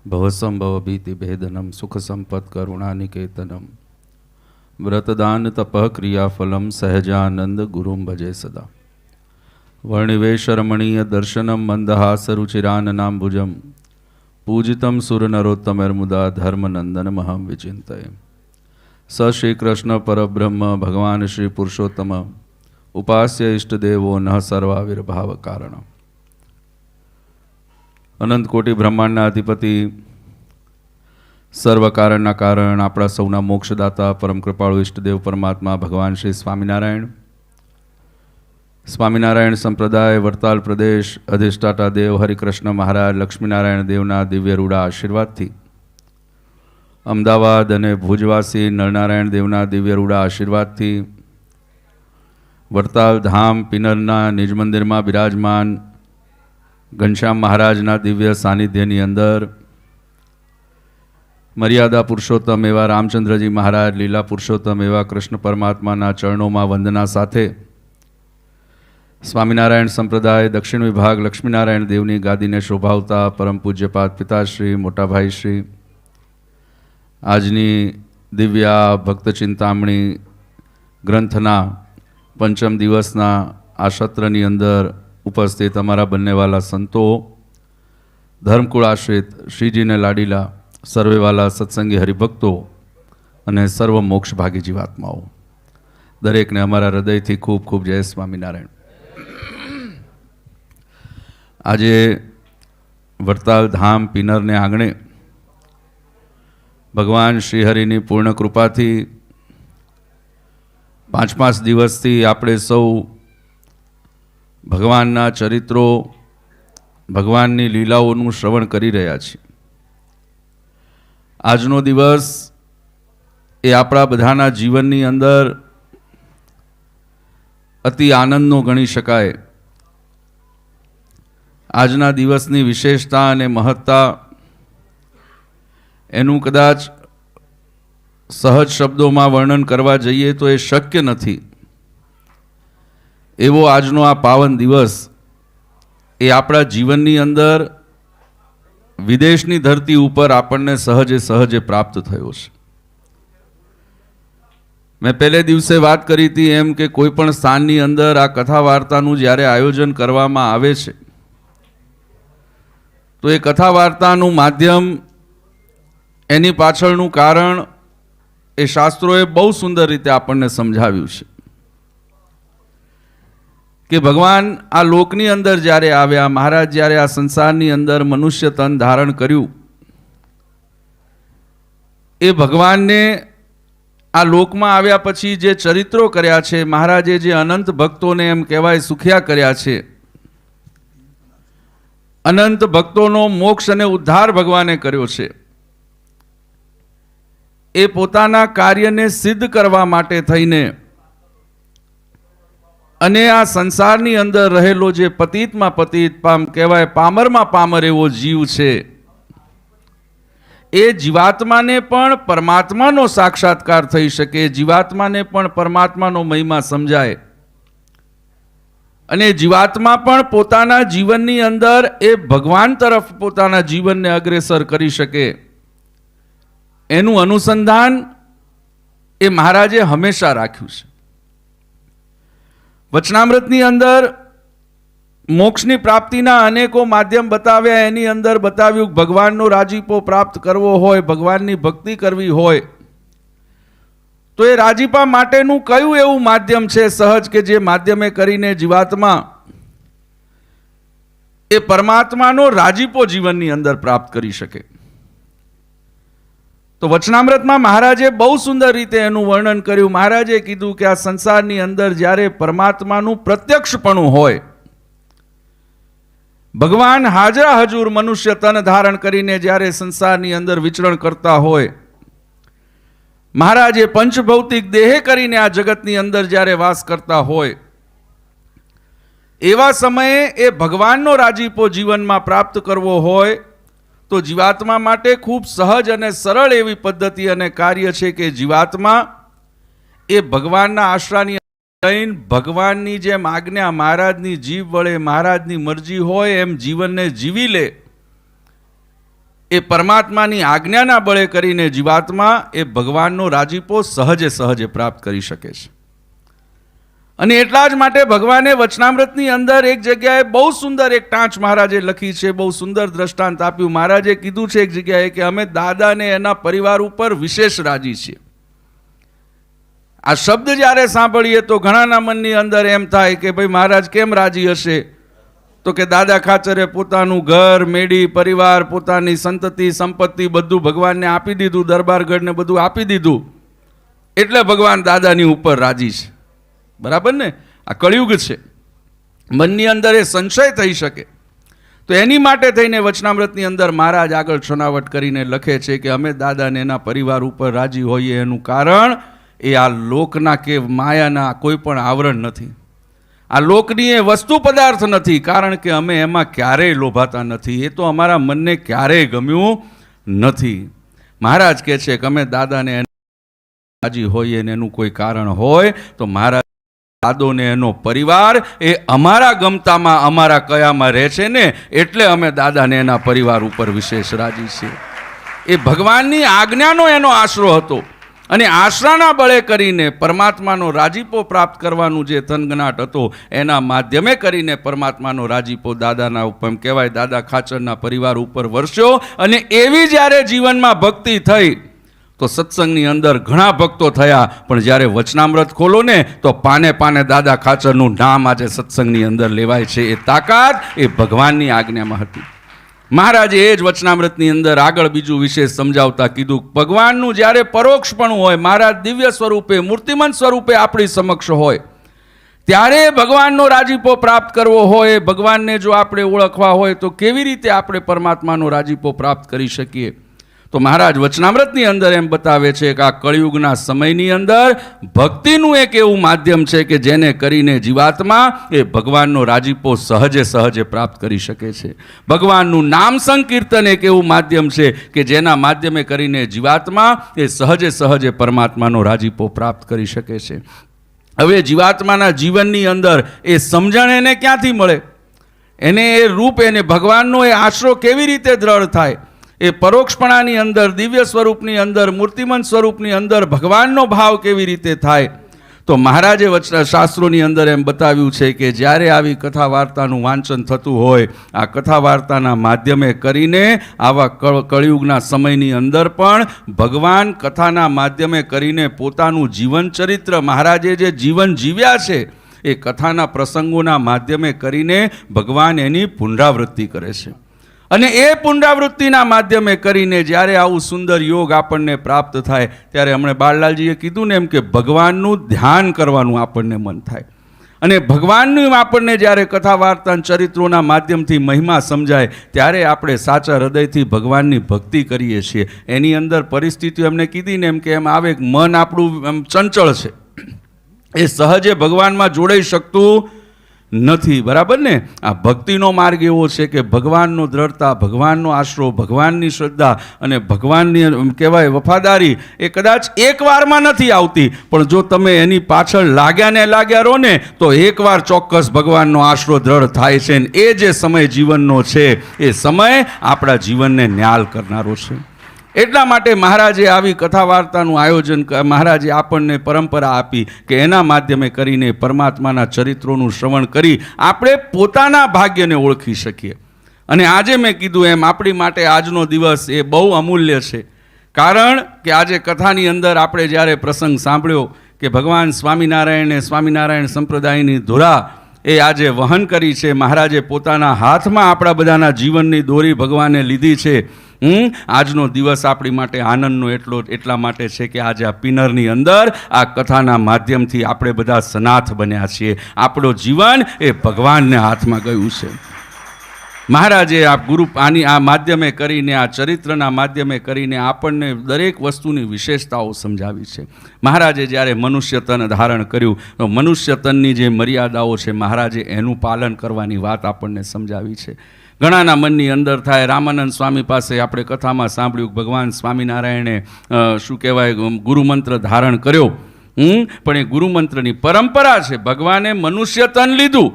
भवसंभव भीति भेदनम सुख संपत् करुणानिकेतनम व्रतदान तपः क्रियाफलम सहजानंद गुरुम भजे सदा। वर्णिवेश रमणीय दर्शनम मंदहास रुचिराननाम्बुजम पूजितम सुरनरोत्तमैर्मुदा धर्मनंदनमहं विचिन्तये। स श्रीकृष्ण परब्रह्म भगवान श्री पुरुषोत्तम उपास्य इष्टदेवो न सर्वाविर्भाव कारण। अनंत कोटि ब्रह्मांडना अधिपति सर्व कारणना कारण आपणा सौना मोक्षदाता परम कृपाळु इष्टदेव परमात्मा भगवान श्री स्वामीनारायण संप्रदाय वरताल प्रदेश अधिष्ठाता देव हरिकृष्ण महाराज लक्ष्मीनारायण देवना दिव्य रूढ़ा आशीर्वाद थी अमदावाद अने भुजवासी नरनारायण देवना दिव्य रूढ़ा आशीर्वाद थी वरताल धाम पिनरना निज मंदिर में विराजमान घनश्याम महाराजना दिव्य सानिध्यनी अंदर मर्यादा पुरुषोत्तम एवा रामचंद्रजी महाराज लीला पुरुषोत्तम एवा कृष्ण परमात्मा चरणों में वंदना साथे स्वामीनारायण संप्रदाय दक्षिण विभाग लक्ष्मीनारायण देवनी गादी ने शोभावता परम पूज्यपाद पिताश्री मोटाभाई श्री आजनी दिव्या भक्त चिंतामणी ग्रंथना पंचम दिवसना आ सत्रनी अंदर उपस्थित अमरा बन्नेवाला संतो धर्मकुळ आश्रित श्रीजी ने लाडीला सर्वेवाला सत्संगी हरिभक्तो अने सर्व मोक्ष भागी जीवात्माओं दरेक ने अमरा हृदय थी खूब खूब जय स्वामीनारायण। आजे वरताल धाम पीनर ने आंगणे भगवान श्रीहरिनी पूर्ण कृपा थी 5 दिवस थी आपणे सौ भगवानना चरित्रों भगवाननी लीलाओनुं श्रवण करी रह्या छीए। आजनो दिवस ए आपणा बधाना जीवननी अंदर अति आनंदनो गणी शकाय। आजना दिवसनी विशेषता अने महत्ता एनु कदाच सहज शब्दों में वर्णन करवा जाइए तो ये शक्य नहीं। एवो आजनो आ पावन दिवस ए आपणा जीवननी अंदर विदेशनी धरती उपर आपणने सहजे सहजे प्राप्त थयो छे। मैं पहले दिवसे बात करी थी एम के कोईपण स्थाननी अंदर आ कथा वार्तानुं ज्यारे आयोजन करवामां आवे छे तो ए कथा वार्तानुं माध्यम एनी पाछळनुं कारण ए शास्त्रोए बहु सुंदर रीते आपणने समझाव्युं छे कि भगवान आ लोकनी अंदर ज्यारे आव्या महाराज ज्यारे आ संसारनी अंदर मनुष्य तन धारण कर्युं ए भगवान ने आ लोक में आव्या पछी जे चरित्रों कर्या छे महाराजे जे अनंत भक्तों ने एम कहेवाय सुख्या कर्या छे अनंत भक्तों मोक्ष अने उद्धार भगवाने कर्यो छे ए पोताना कार्य ने सिद्ध करवा माटे थईने अने आ संसारनी अंदर रहेलो जे पतित मां पतित पाम कहेवाय पामर मां पामर एवो जीव छे ए जीवात्मा ने पण परमात्मा नो साक्षात्कार थई शके जीवात्मा ने पण परमात्मा नो महिमा समझाय अने जीवात्मा पण पोताना जीवननी अंदर ए भगवान तरफ पोताना जीवन ने अग्रेसर करी शके एनु अनुसंधान ए महाराजे हमेशा राख्युं छे। वचनामृतनी अंदर मोक्षनी प्राप्तिना अनेको माध्यम बताव्या एनी अंदर बताव्युं भगवाननो राजीपो प्राप्त करवो होय भगवाननी भक्ति करवी होय तो ए राजीपा माटेनुं कयुं एवुं माध्यम छे सहज के जे माध्यमे करीने जीवात्मा ए परमात्मानो राजीपो जीवननी अंदर प्राप्त करी शके। तो वचनामृत में महाराजे बहु सुंदर रीते एनु वर्णन कर्युं। महाराजे कीधुं कि आ संसारनी अंदर ज्यारे परमात्मानुं प्रत्यक्षपणुं होय भगवान हाजरा हजूर मनुष्य तन धारण करीने ज्यारे संसारनी अंदर विचरण करता होय महाराजे पंचभौतिक देह करीने आ जगतनी अंदर ज्यारे वास करता होय एवा समये ए भगवाननो राजीपो जीवन में प्राप्त करवो होय तो जीवात्मा माटे खूब सहज अने सरल एवी पद्धति अने कार्य छे कि जीवात्मा ए भगवानना आश्रानी लईने भगवाननी जेम आज्ञा महाराजनी जीव वळे महाराजनी मरजी होय एम जीवन ने जीवी ले એ પરમાત્માની આજ્ઞાના બળે કરીને જીવાત્મા એ ભગવાનનો રાજીપો સહજે સહજે પ્રાપ્ત કરી શકે છે. અને એટલા જ માટે ભગવાને વચનામૃતની અંદર એક જગ્યાએ બહુ સુંદર એક ટાંચ મહારાજે લખી છે, બહુ સુંદર દ્રષ્ટાંત આપ્યું. મહારાજે કીધું છે એક જગ્યાએ કે અમે દાદાને એના પરિવાર ઉપર વિશેષ રાજી છીએ. આ શબ્દ જ્યારે સાંભળીએ તો ઘણાના મનની અંદર એમ થાય કે ભાઈ મહારાજ કેમ રાજી હશે? તો કે દાદા ખાચરે પોતાનું ઘર, મેડી, પરિવાર, પોતાની સંતતિ, સંપત્તિ બધું ભગવાનને આપી દીધું, દરબારગઢને બધું આપી દીધું, એટલે ભગવાન દાદાની ઉપર રાજી છે. બરાબર ને? આ કળિયુગ છે, મનની અંદર એ સંશય થઈ શકે. તો એની માટે થઈને વચનામૃતની અંદર મહારાજ આગળ છનાવટ કરીને લખે છે કે અમે દાદાને એના પરિવાર ઉપર રાજી હોઈએ એનું કારણ એ આ લોકના કે માયાના કોઈ પણ આવરણ નથી. આ લોકની એ વસ્તુ પદાર્થ નથી, કારણ કે અમે એમાં ક્યારેય લોભાતા નથી. એ તો અમારા મનને ક્યારેય ગમ્યું નથી. મહારાજ કહે છે કે અમે દાદાને રાજી હોઈએ ને એનું કોઈ કારણ હોય તો મહારાજ દાદોને એનો પરિવાર એ અમારા ગમતામાં, અમારા કયામાં રહે છે ને, એટલે અમે દાદાને એના પરિવાર ઉપર વિશેષ રાજી છીએ. એ ભગવાનની આજ્ઞાનો એનો આશરો હતો. અને આશરાના બળે કરીને પરમાત્માનો રાજીપો પ્રાપ્ત કરવાનું જે થનગનાટ હતો એના માધ્યમે કરીને પરમાત્માનો રાજીપો દાદાના ઉપર કહેવાય દાદા ખાચરના પરિવાર ઉપર વરસ્યો. અને એવી જ્યારે જીવનમાં ભક્તિ થઈ તો સત્સંગની અંદર ઘણા ભક્તો થયા, પણ જ્યારે વચનામૃત ખોલો ને તો પાને પાને દાદા ખાચરનું નામ આજે સત્સંગની અંદર લેવાય છે. એ તાકાત એ ભગવાનની આજ્ઞામાં હતી. મહારાજે એ જ વચનામૃતની અંદર આગળ બીજું વિશેષ સમજાવતા કીધું, ભગવાનનું જ્યારે પરોક્ષપણું હોય, મહારાજ દિવ્ય સ્વરૂપે, મૂર્તિમંત સ્વરૂપે આપણી સમક્ષ હોય, ત્યારે ભગવાનનો રાજીપો પ્રાપ્ત કરવો હોય, ભગવાનને જો આપણે ઓળખવા હોય તો કેવી રીતે આપણે પરમાત્માનો રાજીપો પ્રાપ્ત કરી શકીએ? તો મહારાજ વચનામૃતની અંદર એમ બતાવે છે કે આ કળિયુગના સમયની અંદર ભક્તિનું એક એવું માધ્યમ છે કે જેને કરીને જીવાત્મા એ ભગવાનનો રાજીપો સહજે સહજે પ્રાપ્ત કરી શકે છે. ભગવાનનું નામ સંકીર્તન એક એવું માધ્યમ છે કે જેના માધ્યમે કરીને જીવાત્મા એ સહજે સહજે પરમાત્માનો રાજીપો પ્રાપ્ત કરી શકે છે. હવે જીવાત્માના જીવનની અંદર એ સમજણ એને ક્યાંથી મળે? એને એ રૂપ, એને ભગવાનનો એ આશરો કેવી રીતે દ્રઢ થાય? એ પરોક્ષપણાની અંદર, દિવ્ય સ્વરૂપની અંદર, મૂર્તિમંત સ્વરૂપની અંદર ભગવાનનો ભાવ કેવી રીતે થાય? તો મહારાજે શાસ્ત્રોની અંદર એમ બતાવ્યું છે કે જ્યારે આવી કથા વાર્તાનું વાંચન થતું હોય, આ કથા વાર્તાના માધ્યમે કરીને આવા કળિયુગના સમયની અંદર પણ ભગવાન કથાના માધ્યમે કરીને પોતાનું જીવન ચરિત્ર, મહારાજે જે જીવન જીવ્યા છે એ કથાના પ્રસંગોના માધ્યમે કરીને ભગવાન એની પુનરાવૃત્તિ કરે છે. અને એ પુનરાવૃત્તિના માધ્યમે કરીને જ્યારે આવું સુંદર યોગ આપણને પ્રાપ્ત થાય ત્યારે હમણાં બાળલાલજીએ કીધું ને એમ કે ભગવાનનું ધ્યાન કરવાનું આપણને મન થાય. અને ભગવાનનું આપણને જ્યારે કથા વાર્તા ચરિત્રોના માધ્યમથી મહિમા સમજાય ત્યારે આપણે સાચા હૃદયથી ભગવાનની ભક્તિ કરીએ છીએ. એની અંદર પરિસ્થિતિઓ એમને કીધી ને એમ કે એમ આવે મન આપણું ચંચળ છે, એ સહજે ભગવાનમાં જોડાઈ શકતું નથી. બરાબર ને? આ ભક્તિનો માર્ગ એવો છે કે ભગવાનનો દ્રઢતા, ભગવાનનો આશરો, ભગવાનની શ્રદ્ધા અને ભગવાનની કહેવાય વફાદારી એ કદાચ એક વારમાં નથી આવતી, પણ જો તમે એની પાછળ લાગ્યા રહો ને તો એકવાર ચોક્કસ ભગવાનનો આશરો દ્રઢ થાય છે. ને એ જે સમય જીવનનો છે એ સમય આપણા જીવનને ન્યાલ કરનારો છે. એટલા માટે મહારાજે આવી કથા વાર્તાનું આયોજન, મહારાજે આપણને પરંપરા આપી કે એના માધ્યમે કરીને પરમાત્માના ચરિત્રોનું શ્રવણ કરી આપણે પોતાના ભાગ્યને ઓળખી શકીએ. અને આજે મેં કીધું એમ આપણી માટે આજનો દિવસ એ બહુ અમૂલ્ય છે, કારણ કે આજે કથાની અંદર આપણે જ્યારે પ્રસંગ સાંભળ્યો કે ભગવાન સ્વામિનારાયણે સ્વામિનારાયણ સંપ્રદાયની ધુરા એ આજે વહન કરી છે. મહારાજે પોતાના હાથમાં આપણા બધાના જીવનની દોરી ભગવાને લીધી છે. આજનો દિવસ આપણી માટે આનંદનો એટલા માટે છે કે આજે આ પિનરની અંદર આ કથાના માધ્યમથી આપણે બધા સનાથ બન્યા છીએ. આપણું જીવન એ ભગવાનને હાથમાં ગયું છે. મહારાજે આ માધ્યમે કરીને, આ ચરિત્રના માધ્યમે કરીને આપણને દરેક વસ્તુની વિશેષતાઓ સમજાવી છે. મહારાજે જ્યારે મનુષ્ય તન ધારણ કર્યું તો મનુષ્ય તનની જે મર્યાદાઓ છે મહારાજે એનું પાલન કરવાની વાત આપણને સમજાવી છે. ઘણાના મનની અંદર થાય, રામાનંદ સ્વામી પાસે આપણે કથામાં સાંભળ્યું ભગવાન સ્વામિનારાયણે શું કહેવાય ગુરુમંત્ર ધારણ કર્યો, પણ એ ગુરુમંત્રની પરંપરા છે. ભગવાને મનુષ્ય તન લીધું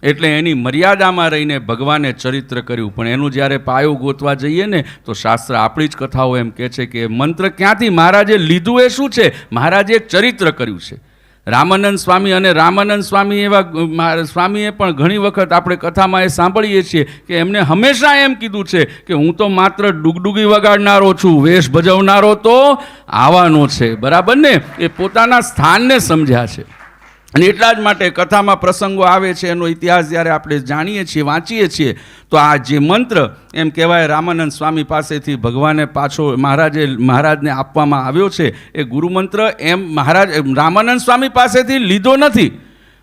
એટલે એની મર્યાદામાં રહીને ભગવાને ચરિત્ર કર્યું. પણ એનું જ્યારે પાયો ગોતવા જઈએ ને તો શાસ્ત્ર, આપણી જ કથાઓ એમ કહે છે કે મંત્ર ક્યાંથી મહારાજે લીધું એ શું છે? મહારાજે એક ચરિત્ર કર્યું છે. રામાનંદ સ્વામી, અને રામાનંદ સ્વામી એવા સ્વામીએ પણ ઘણી વખત આપણે કથામાં એ સાંભળીએ છીએ કે એમને હંમેશા એમ કીધું છે કે હું તો માત્ર ડુગડુગી વગાડનારો છું, વેશ ભજવનારો તો આવવાનો છે. બરાબર ને? એ પોતાના સ્થાનને સમજ્યા છે. અને એટલા જ માટે કથામાં પ્રસંગો આવે છે, એનો ઇતિહાસ જ્યારે આપણે જાણીએ છીએ, વાંચીએ છીએ, તો આ જે મંત્ર એમ કહેવાય રામાનંદ સ્વામી પાસેથી ભગવાને પાછો મહારાજને આપવામાં આવ્યો છે. એ ગુરુમંત્ર એમ રામાનંદ સ્વામી પાસેથી લીધો નથી.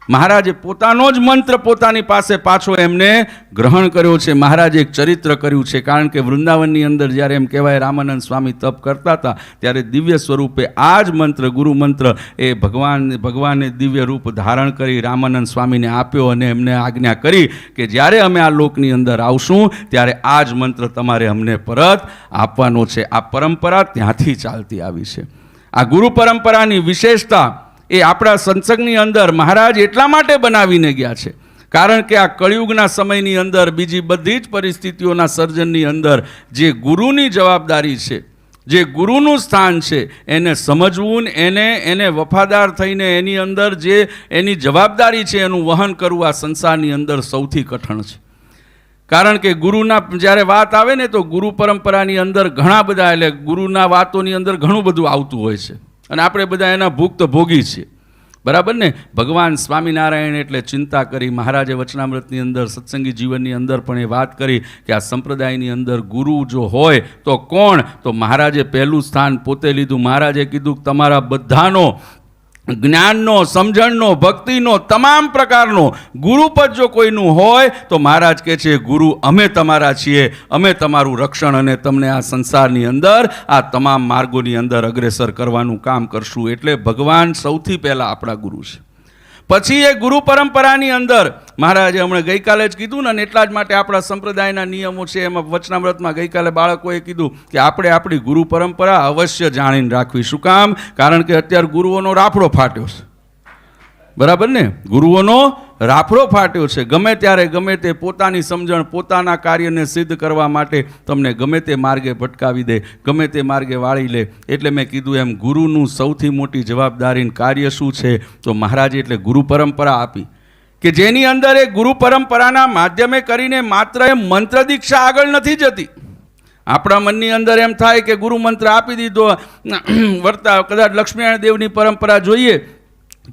મહારાજે પોતાનો જ મંત્ર પોતાની પાસે પાછો એમને ગ્રહણ કર્યો છે. મહારાજે એક ચરિત્ર કર્યું છે. કારણ કે વૃંદાવનની અંદર જ્યારે એમ કહેવાય રામાનંદ સ્વામી તપ કરતા હતા ત્યારે દિવ્ય સ્વરૂપે આ જ મંત્ર, ગુરુ મંત્ર, એ ભગવાને દિવ્ય રૂપ ધારણ કરી રામાનંદ સ્વામીને આપ્યો અને એમને આજ્ઞા કરી કે જ્યારે અમે આ લોકની અંદર આવશું ત્યારે આ જ મંત્ર તમારે અમને પરત આપવાનો છે. આ પરંપરા ત્યાંથી ચાલતી આવી છે. આ ગુરુ પરંપરાની વિશેષતા એ આપણા સત્સંગની અંદર મહારાજ એટલા માટે બનાવીને ગયા છે કારણ કે આ કળિયુગના સમયની અંદર, બીજી બધી જ પરિસ્થિતિઓના સર્જનની અંદર જે ગુરુની જવાબદારી છે, જે ગુરુનું સ્થાન છે, એને સમજવું, એને વફાદાર થઈને એની અંદર જે એની જવાબદારી છે એનું વહન કરવું આ સંસારની અંદર સૌથી કઠણ છે. કારણ કે ગુરુના જ્યારે વાત આવે ને તો ગુરુ પરંપરાની અંદર ઘણા બધા, એટલે ગુરુના વાતોની અંદર ઘણું બધું આવતું હોય છે અને આપણે બધા એના ભુક્ત ભોગી છીએ. બરાબર ને? ભગવાન સ્વામિનારાયણ એટલે ચિંતા કરી. મહારાજે વચનામૃતની અંદર, સત્સંગી જીવનની અંદર પણ એ વાત કરી કે આ સંપ્રદાયની અંદર ગુરુ જો હોય તો કોણ? તો મહારાજે પહેલું સ્થાન પોતે લીધું. મહારાજે કીધું તમારા બધાનો જ્ઞાનનો, સમજણનો, ભક્તિનો, તમામ પ્રકારનો ગુરુપદ જો કોઈનું હોય તો મહારાજ કહે છે ગુરુ અમે તમારા છીએ, અમે તમારું રક્ષણ અને તમને આ સંસારની અંદર આ તમામ માર્ગોની અંદર અગ્રેસર કરવાનું કામ કરશું. એટલે ભગવાન સૌથી પહેલાં આપણા ગુરુ છે. પછી એ ગુરુ પરંપરાની અંદર મહારાજે હમણાં ગઈકાલે જ કીધું ને, એટલા જ માટે આપણા સંપ્રદાયના નિયમો છે. એમાં વચનામૃતમાં ગઈકાલે બાળકોએ કીધું કે આપણે આપણી ગુરુ પરંપરા અવશ્ય જાણીને રાખવી. શું કામ? કારણ કે અત્યારે ગુરુઓનો રાફડો ફાટ્યો છે. બરાબર ને? ગુરુઓનો રાફડો ફાટ્યો છે. ગમે ત્યારે ગમે તે પોતાની સમજણ, પોતાના કાર્યને સિદ્ધ કરવા માટે તમને ગમે તે માર્ગે ભટકાવી દે, ગમે તે માર્ગે વાળી લે. એટલે મેં કીધું એમ ગુરુનું સૌથી મોટી જવાબદારી કાર્ય શું છે? તો મહારાજે એટલે ગુરુ પરંપરા આપી કે જેની અંદર એ ગુરુ પરંપરાના માધ્યમે કરીને માત્ર એ મંત્ર દીક્ષા આગળ નથી જતી. આપણા મનની અંદર એમ થાય કે ગુરુ મંત્ર આપી દીધો, વર્તા કદાચ લક્ષ્મીનારાયણ દેવની પરંપરા જોઈએ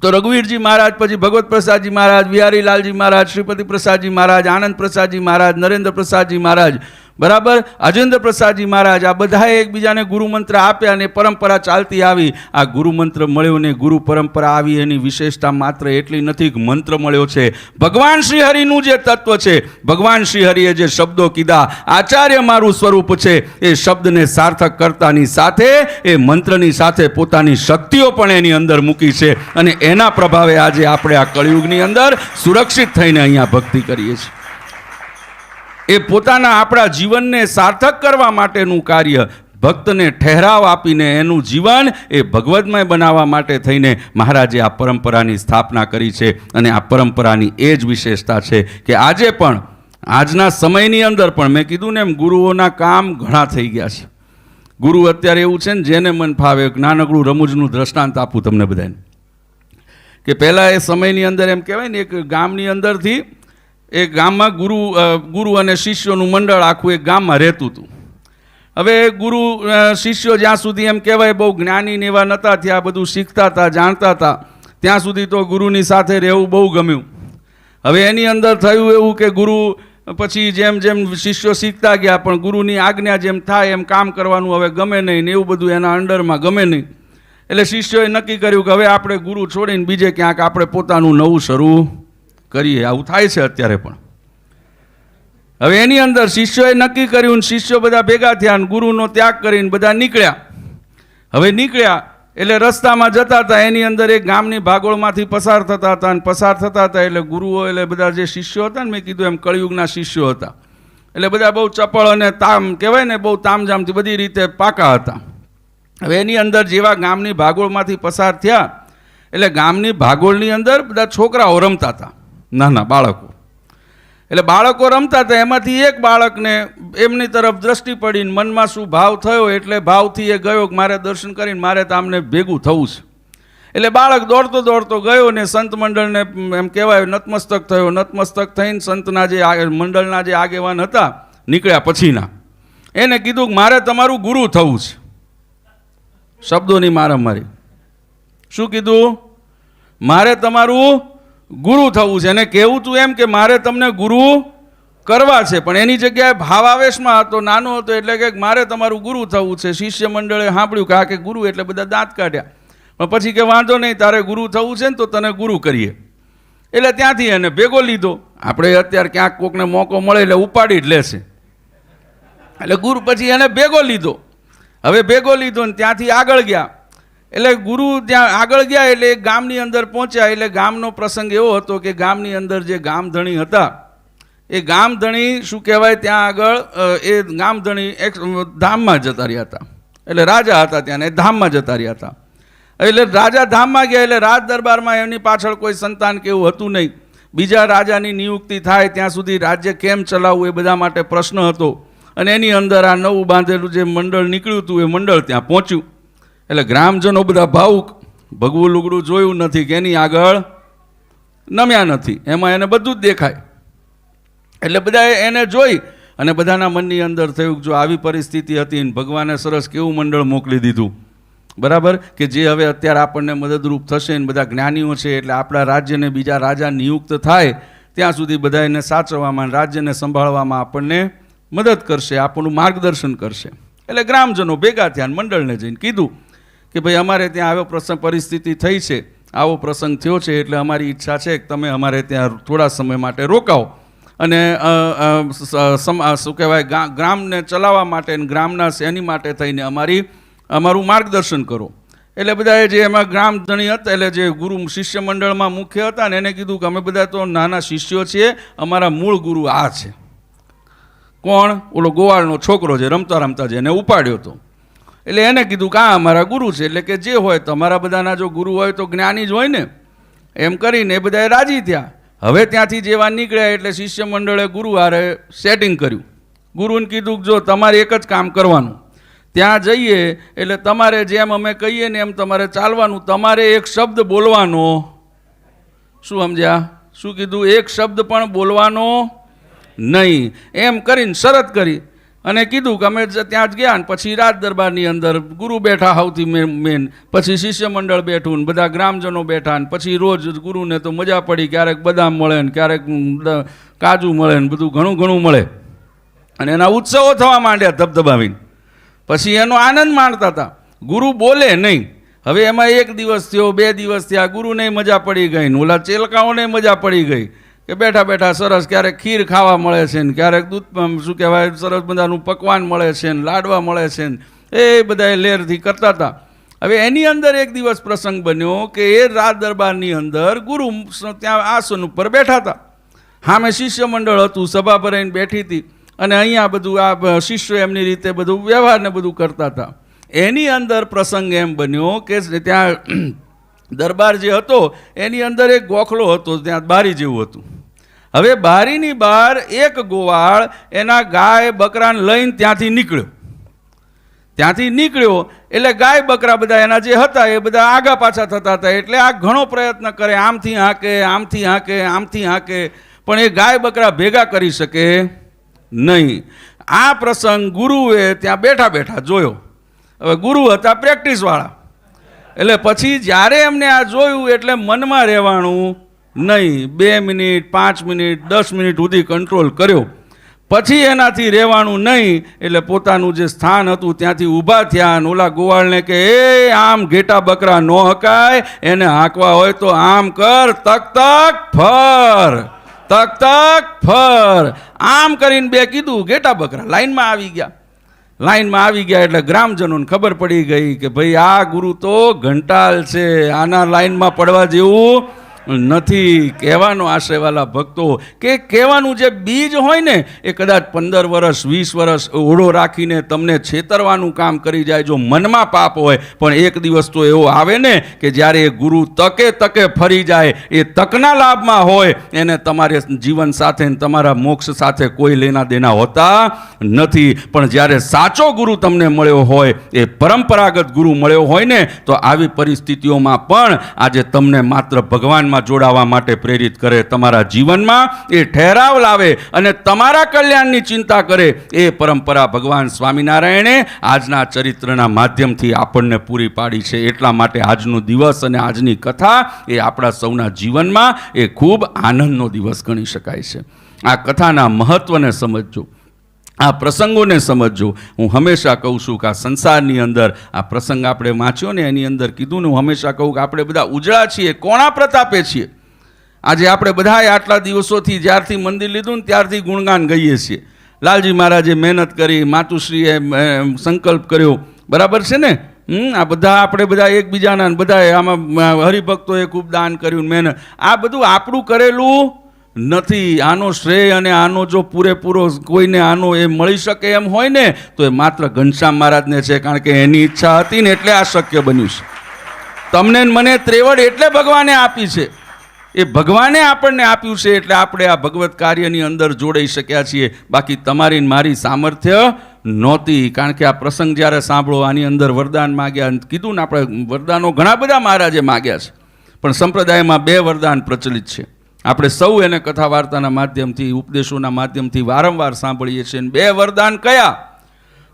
તો રઘુવીરજી મહારાજ, પછી ભગવત પ્રસાદજી મહારાજ, બિહારીલાલજી મહારાજ, શ્રીપતિ પ્રસાદજી મહારાજ, આનંદ પ્રસાદજી મહારાજ, નરેન્દ્ર પ્રસાદજી મહારાજ, બરાબર, અજેન્દ્ર પ્રસાદજી મહારાજ, આ બધાએ એકબીજાને ગુરુમંત્ર આપ્યા અને પરંપરા ચાલતી આવી. આ ગુરુમંત્ર મળ્યો ને ગુરુ પરંપરા આવી. એની વિશેષતા માત્ર એટલી નથી કે મંત્ર મળ્યો છે, ભગવાન શ્રી હરિનું જે તત્વ છે, ભગવાન શ્રી હરિએ જે શબ્દો કીધા, આચાર્ય મારું સ્વરૂપ છે, એ શબ્દને સાર્થક કરતાની સાથે એ મંત્રની સાથે પોતાની શક્તિઓ પણ એની અંદર મૂકી છે અને એના પ્રભાવે આજે આપણે આ કળિયુગની અંદર સુરક્ષિત થઈને અહીંયા ભક્તિ કરીએ છીએ. એ પોતાના આપણા જીવનને સાર્થક કરવા માટેનું કાર્ય, ભક્તને ઠહેરાવ આપીને એનું જીવન એ ભગવદમય બનાવવા માટે થઈને મહારાજે આ પરંપરાની સ્થાપના કરી છે. અને આ પરંપરાની એ જ વિશેષતા છે કે આજે પણ, આજના સમયની અંદર પણ, મેં કીધું ને એમ ગુરુઓના કામ ઘણા થઈ ગયા છે. ગુરુ અત્યારે એવું છે ને જેને મન ફાવે. નાનકડું રમૂજનું દ્રષ્ટાંત આપું તમને બધાને કે પહેલાં એ સમયની અંદર એમ કહેવાય ને, એક ગામની અંદરથી એ ગામમાં ગુરુ અને શિષ્યોનું મંડળ આખું એક ગામમાં રહેતું હતું. હવે ગુરુ શિષ્યો જ્યાં સુધી એમ કહેવાય બહુ જ્ઞાની ને એવા નહોતા થયા, બધું શીખતા હતા, જાણતા હતા, ત્યાં સુધી તો ગુરુની સાથે રહેવું બહુ ગમ્યું. હવે એની અંદર થયું એવું કે ગુરુ પછી જેમ જેમ શિષ્યો શીખતા ગયા પણ ગુરુની આજ્ઞા જેમ થાય એમ કામ કરવાનું હવે ગમે નહીં ને એવું બધું એના અંડરમાં ગમે નહીં. એટલે શિષ્યોએ નક્કી કર્યું કે હવે આપણે ગુરુ છોડીને બીજે ક્યાંક આપણે પોતાનું નવું શરૂ કરીએ. આવું થાય છે અત્યારે પણ. હવે એની અંદર શિષ્યોએ નક્કી કર્યું, શિષ્યો બધા ભેગા થયા અને ગુરુનો ત્યાગ કરીને બધા નીકળ્યા. હવે નીકળ્યા એટલે રસ્તામાં જતા હતા, એની અંદર એક ગામની ભાગોળમાંથી પસાર થતા હતા અને પસાર થતા હતા એટલે ગુરુઓ, એટલે બધા જે શિષ્યો હતા ને, મેં કીધું એમ કળિયુગના શિષ્યો હતા, એટલે બધા બહુ ચપળ અને તામ કહેવાય ને, બહુ તામઝામથી બધી રીતે પાકા હતા. હવે એની અંદર જેવા ગામની ભાગોળમાંથી પસાર થયા એટલે ગામની ભાગોળની અંદર બધા છોકરાઓ રમતા હતા, નાના બાળકો. એટલે બાળકો રમતા હતા, એમાંથી એક બાળકને એમની તરફ દ્રષ્ટિ પડીને મનમાં શું ભાવ થયો, એટલે ભાવથી એ ગયો કે મારે દર્શન કરીને મારે તો આમને ભેગું થવું છે. એટલે બાળક દોડતો દોડતો ગયો ને સંત મંડળને એમ કહેવાય નતમસ્તક થયો. નતમસ્તક થઈને સંતના જે મંડળના જે આગેવાન હતા નીકળ્યા પછીના, એને કીધું કે મારે તમારું ગુરુ થવું છે. શબ્દોની મારામારી. શું કીધું? મારે તમારું ગુરુ થવું છે. અને કહેવું તું એમ કે મારે તમને ગુરુ કરવા છે, પણ એની જગ્યાએ ભાવાવેશમાં હતો, નાનો હતો, એટલે કે મારે તમારું ગુરુ થવું છે. શિષ્ય મંડળે સાંભળ્યું કે આ કે ગુરુ, એટલે બધા દાંત કાઢ્યા. પણ પછી કે વાંધો નહીં, તારે ગુરુ થવું છે ને તો તને ગુરુ કરીએ. એટલે ત્યાંથી એને ભેગો લીધો. આપણે અત્યારે ક્યાંક કોકને મોકો મળે એટલે ઉપાડી જ લેશે. એટલે ગુરુ પછી એને ભેગો લીધો. હવે ભેગો લીધો ને ત્યાંથી આગળ ગયા. એટલે ગુરુ ત્યાં આગળ ગયા એટલે એક ગામની અંદર પહોંચ્યા. એટલે ગામનો પ્રસંગ એવો હતો કે ગામની અંદર જે ગામધણી હતા, એ ગામધણી શું કહેવાય, ત્યાં આગળ એ ગામધણી એક ધામમાં જતા રહ્યા હતા. એટલે રાજા હતા ત્યાં, એ ધામમાં જતા રહ્યા હતા. એટલે રાજા ધામમાં ગયા એટલે રાજ દરબારમાં એમની પાછળ કોઈ સંતાન કે એવું હતું નહીં. બીજા રાજાની નિયુક્તિ થાય ત્યાં સુધી રાજ્ય કેમ ચલાવવું એ બધા માટે પ્રશ્ન હતો. અને એની અંદર આ નવું બાંધેલું જે મંડળ નીકળ્યું હતું એ મંડળ ત્યાં પહોંચ્યું. એટલે ગ્રામજનો બધા ભાવુક, ભગવું લુગડું જોયું નથી કે એની આગળ નમ્યા નથી, એમાં એને બધું જ દેખાય. એટલે બધા એને જોઈ અને બધાના મનની અંદર થયું જો આવી પરિસ્થિતિ હતી ને ભગવાને સરસ કેવું મંડળ મોકલી દીધું, બરાબર, કે જે હવે અત્યારે આપણને મદદરૂપ થશે ને બધા જ્ઞાનીઓ છે એટલે આપણા રાજ્યને બીજા રાજા નિયુક્ત થાય ત્યાં સુધી બધા એને સાચવવામાં, રાજ્યને સંભાળવામાં આપણને મદદ કરશે, આપણું માર્ગદર્શન કરશે. એટલે ગ્રામજનો ભેગા થયા મંડળને જઈને કીધું કે ભાઈ અમારે ત્યાં આવો પરિસ્થિતિ થઈ છે, આવો પ્રસંગ થયો છે, એટલે અમારી ઈચ્છા છે કે તમે અમારે ત્યાં થોડા સમય માટે રોકાવો અને શું કહેવાય ગ્રામને ચલાવવા માટે, ગ્રામના એની માટે થઈને અમારું માર્ગદર્શન કરો. એટલે બધાએ જે એમાં ગ્રામધણી હતા, એટલે જે ગુરુ શિષ્ય મંડળમાં મુખ્ય હતા ને એને કીધું કે અમે બધા તો નાના શિષ્યો છીએ, અમારા મૂળ ગુરુ આ છે. કોણ? ઓલો ગોવાળનો છોકરો છે, રમતા રમતા છે, એને ઉપાડ્યો હતો. એટલે એને કીધું કે આ અમારા ગુરુ છે. એટલે કે જે હોય તમારા બધાના જો ગુરુ હોય તો જ્ઞાની જ હોય ને, એમ કરીને એ બધાએ રાજી થયા. હવે ત્યાંથી જેવા નીકળ્યા એટલે શિષ્ય મંડળે ગુરુ હારે સેટિંગ કર્યું. ગુરુને કીધું જો તમારે એક જ કામ કરવાનું, ત્યાં જઈએ એટલે તમારે જેમ અમે કહીએ ને એમ તમારે ચાલવાનું, તમારે એક શબ્દ બોલવાનો. શું સમજ્યા? શું કીધું? એક શબ્દ પણ બોલવાનો નહીં. એમ કરીને શરત કરી અને કીધું કે અમે ત્યાં જ ગયા ને પછી રાજ દરબારની અંદર ગુરુ બેઠા સૌથી મેન, પછી શિષ્ય મંડળ બેઠું ને બધા ગ્રામજનો બેઠા ને પછી રોજ ગુરુને તો મજા પડી, ક્યારેક બદામ મળે ને ક્યારેક કાજુ મળે ને બધું ઘણું ઘણું મળે. અને એના ઉત્સવો થવા માંડ્યા ધબધબાવીને. પછી એનો આનંદ માણતા હતા. ગુરુ બોલે નહીં. હવે એમાં એક દિવસ થયો, 2 દિવસ થયા, ગુરુને મજા પડી ગઈ ને ઓલા ચેલકાઓને મજા પડી ગઈ કે બેઠા બેઠા સરસ ક્યારેક ખીર ખાવા મળે છે ને ક્યારેક દૂધ શું કહેવાય સરસ બધાનું પકવાન મળે છે ને લાડવા મળે છે ને એ બધા લેરથી કરતા હતા. હવે એની અંદર એક દિવસ પ્રસંગ બન્યો કે એ રાજ દરબારની અંદર ગુરુ ત્યાં આસન ઉપર બેઠા હતા. સામે શિષ્ય મંડળ હતું, સભા ભરાઈને બેઠી હતી અને અહીંયા બધું આ શિષ્યો એમની રીતે બધું વ્યવહાર ને બધું કરતા હતા. એની અંદર પ્રસંગ એમ બન્યો કે ત્યાં દરબાર જે હતો એની અંદર એક ગોખલો હતો, ત્યાં બારી જેવું હતું. હવે બારીની બહાર એક ગોવાળ એના ગાય બકરાને લઈને ત્યાંથી નીકળ્યો. એટલે ગાય બકરા બધા એના જે હતા એ બધા આગા પાછા થતા હતા. એટલે આ ઘણો પ્રયત્ન કરે, આમથી હાંકે, આમથી હાંકે, આમથી હાંકે, પણ એ ગાય બકરા ભેગા કરી શકે નહીં. આ પ્રસંગ ગુરુએ ત્યાં બેઠા બેઠા જોયો. હવે ગુરુ હતા પ્રેક્ટિસવાળા, એટલે પછી જ્યારે એમને આ જોયું એટલે મનમાં રહેવાનું નહીં. 2 મિનિટ, 5 મિનિટ, 10 મિનિટ સુધી કંટ્રોલ કર્યો. પછી એનાથી રહેવાનું નહીં એટલે પોતાનું જે સ્થાન હતું ત્યાંથી ઊભા થયા અને ઓલા ગોવાળને કે એ આમ ઘેટા બકરા ન હકાય, એને હાંકવા હોય તો આમ કર, તક તક ફર, તક તક ફર. આમ કરીને 2 કીધું, ઘેટા બકરા લાઈનમાં આવી ગયા. એટલે ગ્રામજનોને ખબર પડી ગઈ કે ભાઈ આ ગુરુ તો ઘંટાલ છે, આના લાઈનમાં પડવા જેવું નથી. કહેવાનો આશયવાલા ભક્તો કે કહેવાનું જે બીજ હોય ને એ કદાચ 15 વર્ષ 20 વર્ષ ઓળો રાખીને તમને છેતરવાનું કામ કરી જાય જો મનમાં પાપ હોય, પણ એક દિવસ તો એવો આવે ને કે જ્યારે એ ગુરુ તકે તકે ફરી જાય, એ તકના લાભમાં હોય, એને તમારે જીવન સાથે તમારા મોક્ષ સાથે કોઈ લેના દેના હોતા નથી. પણ જ્યારે સાચો ગુરુ તમને મળ્યો હોય, એ પરંપરાગત ગુરુ મળ્યો હોય ને, તો આવી પરિસ્થિતિઓમાં પણ આજે તમને માત્ર ભગવાનમાં જોડાવા માટે પ્રેરિત કરે, તમારા જીવનમાં એ ઠહેરાવ લાવે અને તમારા કલ્યાણની ચિંતા કરે. એ પરંપરા ભગવાન સ્વામિનારાયણે આજના ચરિત્રના માધ્યમથી આપણને પૂરી પાડી છે. એટલા માટે આજનો દિવસ અને આજની કથા એ આપણા સૌના જીવનમાં એ ખૂબ આનંદનો દિવસ ગણી શકાય છે. આ કથાના મહત્વને સમજજો, આ પ્રસંગોને સમજજો. હું હંમેશા કહું છું કે આ સંસારની અંદર આ પ્રસંગ આપણે વાંચ્યો ને એની અંદર કીધું ને, હું હંમેશા કહું કે આપણે બધા ઉજળા છીએ, કોણા પ્રતાપે છીએ. આજે આપણે બધાએ આટલા દિવસોથી જ્યારથી મંદિર લીધું ને ત્યારથી ગુણગાન ગઈએ છીએ. લાલજી મહારાજે મહેનત કરી, માતુશ્રીએ સંકલ્પ કર્યો, બરાબર છે ને. આ બધા આપણે બધા એકબીજાના બધાએ આમાં હરિભક્તોએ ખૂબ દાન કર્યું, મહેનત. આ બધું આપણું કરેલું નથી. આનો શ્રેય અને આનો જો પૂરેપૂરો કોઈને આનો એ મળી શકે એમ હોય ને તો એ માત્ર ઘનશ્યામ મહારાજને છે, કારણ કે એની ઈચ્છા હતી ને એટલે આ શક્ય બન્યું છે. તમને મને ત્રેવડ એટલે ભગવાને આપી છે, એ ભગવાને આપણને આપ્યું છે એટલે આપણે આ ભગવત કાર્યની અંદર જોડાઈ શક્યા છીએ. બાકી તમારી મારી સામર્થ્ય નહોતી. કારણ કે આ પ્રસંગ જ્યારે સાંભળો, આની અંદર વરદાન માગ્યા, કીધું ને આપણે વરદાનો ઘણા બધા મહારાજે માગ્યા છે, પણ સંપ્રદાયમાં 2 વરદાન પ્રચલિત છે. આપણે સૌ એને કથા વાર્તાના માધ્યમથી, ઉપદેશોના માધ્યમથી વારંવાર સાંભળીએ છીએ. 2 વરદાન કયા?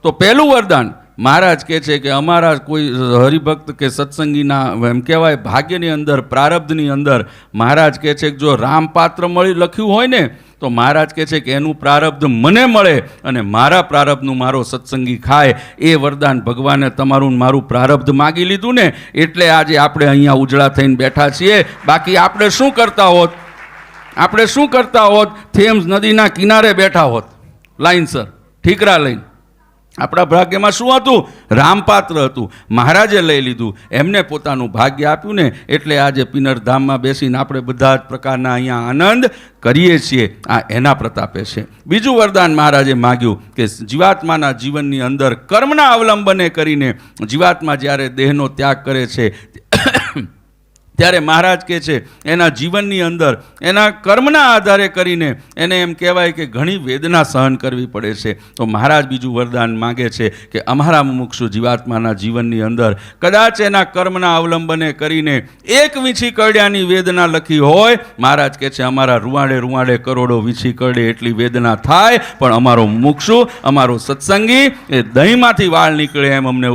તો પહેલું વરદાન મહારાજ કહે છે કે અમારા કોઈ હરિભક્ત કે સત્સંગીના એમ કહેવાય ભાગ્યની અંદર, પ્રારબ્ધની અંદર મહારાજ કહે છે કે જો રામપાત્ર મળી લખ્યું હોય ને તો મહારાજ કહે છે કે એનું પ્રારબ્ધ મને મળે અને મારા પ્રારબ્ધનું મારો સત્સંગી ખાય. એ વરદાન ભગવાને તમારું મારું પ્રારબ્ધ માગી લીધું ને એટલે આજે આપણે અહીંયા ઉજળા થઈને બેઠા છીએ. બાકી આપણે શું કરતા હોત? આપણે શું કરતા હોત? થેમ્સ નદીના કિનારે બેઠા હોત લાઈનસર ઠીકરા લઈને. આપણા ભાગ્યમાં શું હતું? રામપાત્ર હતું. મહારાજે લઈ લીધું, એમને પોતાનું ભાગ્ય આપ્યું ને એટલે આજે પિનરધામમાં બેસીને આપણે બધા જ પ્રકારના અહીંયા આનંદ કરીએ છીએ. આ એના પ્રતાપે છે. બીજું વરદાન મહારાજે માગ્યું કે જીવાત્માના જીવનની અંદર કર્મના અવલંબને કરીને જીવાત્મા જ્યારે દેહનો ત્યાગ કરે છે ત્યારે મહારાજ કહે છે એના જીવનની અંદર એના કર્મના આધારે કરીને એને એમ કહેવાય કે ઘણી વેદના સહન કરવી પડે છે. તો મહારાજ બીજું વરદાન માગે છે કે અમારા મુમુક્ષુ જીવાત્માના જીવનની અંદર કદાચ એના કર્મના અવલંબને કરીને એક વીંછી કરડ્યાની વેદના લખી હોય, મહારાજ કહે છે અમારા રૂવાડે રૂવાડે કરોડો વીંછી કરડે એટલી વેદના થાય, પણ અમારો મુમુક્ષુ, અમારો સત્સંગી એ દહીંમાંથી વાળ નીકળે એમ અમને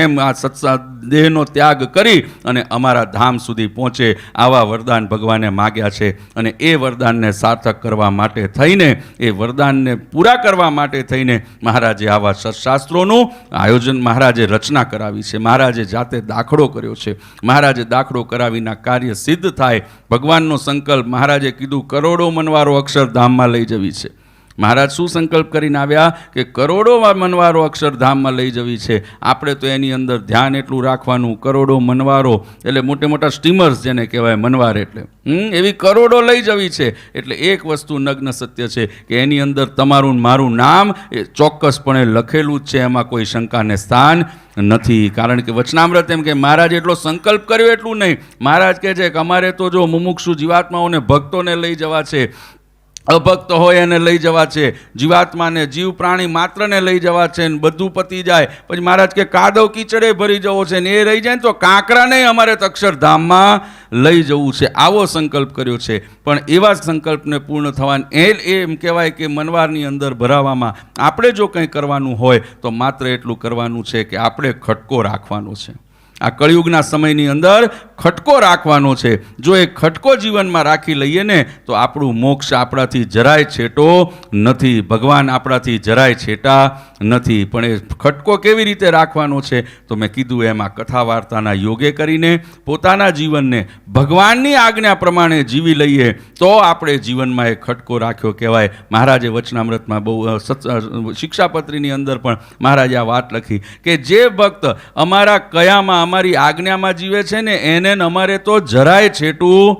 એમ આ સત્સંગ દેહનો ત્યાગ કરી અને અમારા ધામ સુધી પહોંચે. આવા વરદાન ભગવાને માગ્યા છે. અને એ વરદાનને સાર્થક કરવા માટે થઈને, એ વરદાનને પૂરા કરવા માટે થઈને મહારાજે આવા સત્શાસ્ત્રોનું આયોજન, મહારાજે રચના કરાવી છે. મહારાજે જાતે દાખલો કર્યો છે. મહારાજે દાખલો કરાવીના કાર્ય સિદ્ધ થાય. ભગવાનનો સંકલ્પ, મહારાજે કીધું કરોડો મનવારો અક્ષરધામમાં લઈ જવી છે. મહારાજ શું સંકલ્પ કરીને આવ્યા કે કરોડો મનવારો અક્ષરધામમાં લઈ જવી છે. આપણે તો એની અંદર ધ્યાન એટલું રાખવાનું, કરોડો મનવારો એટલે મોટા મોટા સ્ટીમર્સ જેને કહેવાય મનવાર એટલે એવી કરોડો લઈ જવી છે. એટલે એક વસ્તુ નગ્ન સત્ય છે કે એની અંદર તમારું મારું નામ એ ચોક્કસપણે લખેલું જ છે, એમાં કોઈ શંકાને સ્થાન નથી. કારણ કે વચનામૃત એમ કે મહારાજ એટલો સંકલ્પ કર્યો એટલું નહીં. મહારાજ કહે છે કે અમારે તો જો મુમુક્ષુ જીવાત્માઓને ભક્તોને લઈ જવા છે, અભક્ત હોય એને લઈ જવા છે, જીવાત્માને જીવ પ્રાણી માત્રને લઈ જવા છે ને બધું પતી જાય પછી મહારાજ કે કાદવ કીચડે ભરી જવો છે ને એ રહી જાય ને તો કાંકરાને અમારે અક્ષરધામમાં લઈ જવું છે. આવો સંકલ્પ કર્યો છે. પણ એવા સંકલ્પને પૂર્ણ થવાનું એમ કહેવાય કે મનવારની અંદર ભરાવામાં આપણે જો કંઈ કરવાનું હોય તો માત્ર એટલું કરવાનું છે કે આપણે ખટકો રાખવાનો છે. આ કળિયુગના સમયની અંદર ખટકો રાખવાનો છે. જો એ ખટકો જીવનમાં રાખી લઈએ ને તો આપણું મોક્ષ આપણાથી જરાય છેટો નથી, ભગવાન આપણાથી જરાય છેટા નથી. પણ એ ખટકો કેવી રીતે રાખવાનો છે તો મેં કીધું એમાં કથા વાર્તાના યોગે કરીને પોતાના જીવનને ભગવાનની આજ્ઞા પ્રમાણે જીવી લઈએ તો આપણે જીવનમાં એ ખટકો રાખ્યો કહેવાય. મહારાજે વચનામૃતમાં બહુ શિક્ષાપત્રીની અંદર પણ મહારાજે આ વાત લખી કે જે ભક્ત અમારા કયામાં અમારી આજ્ઞામાં જીવે છે ને એને અમારે તો જરાય છેટું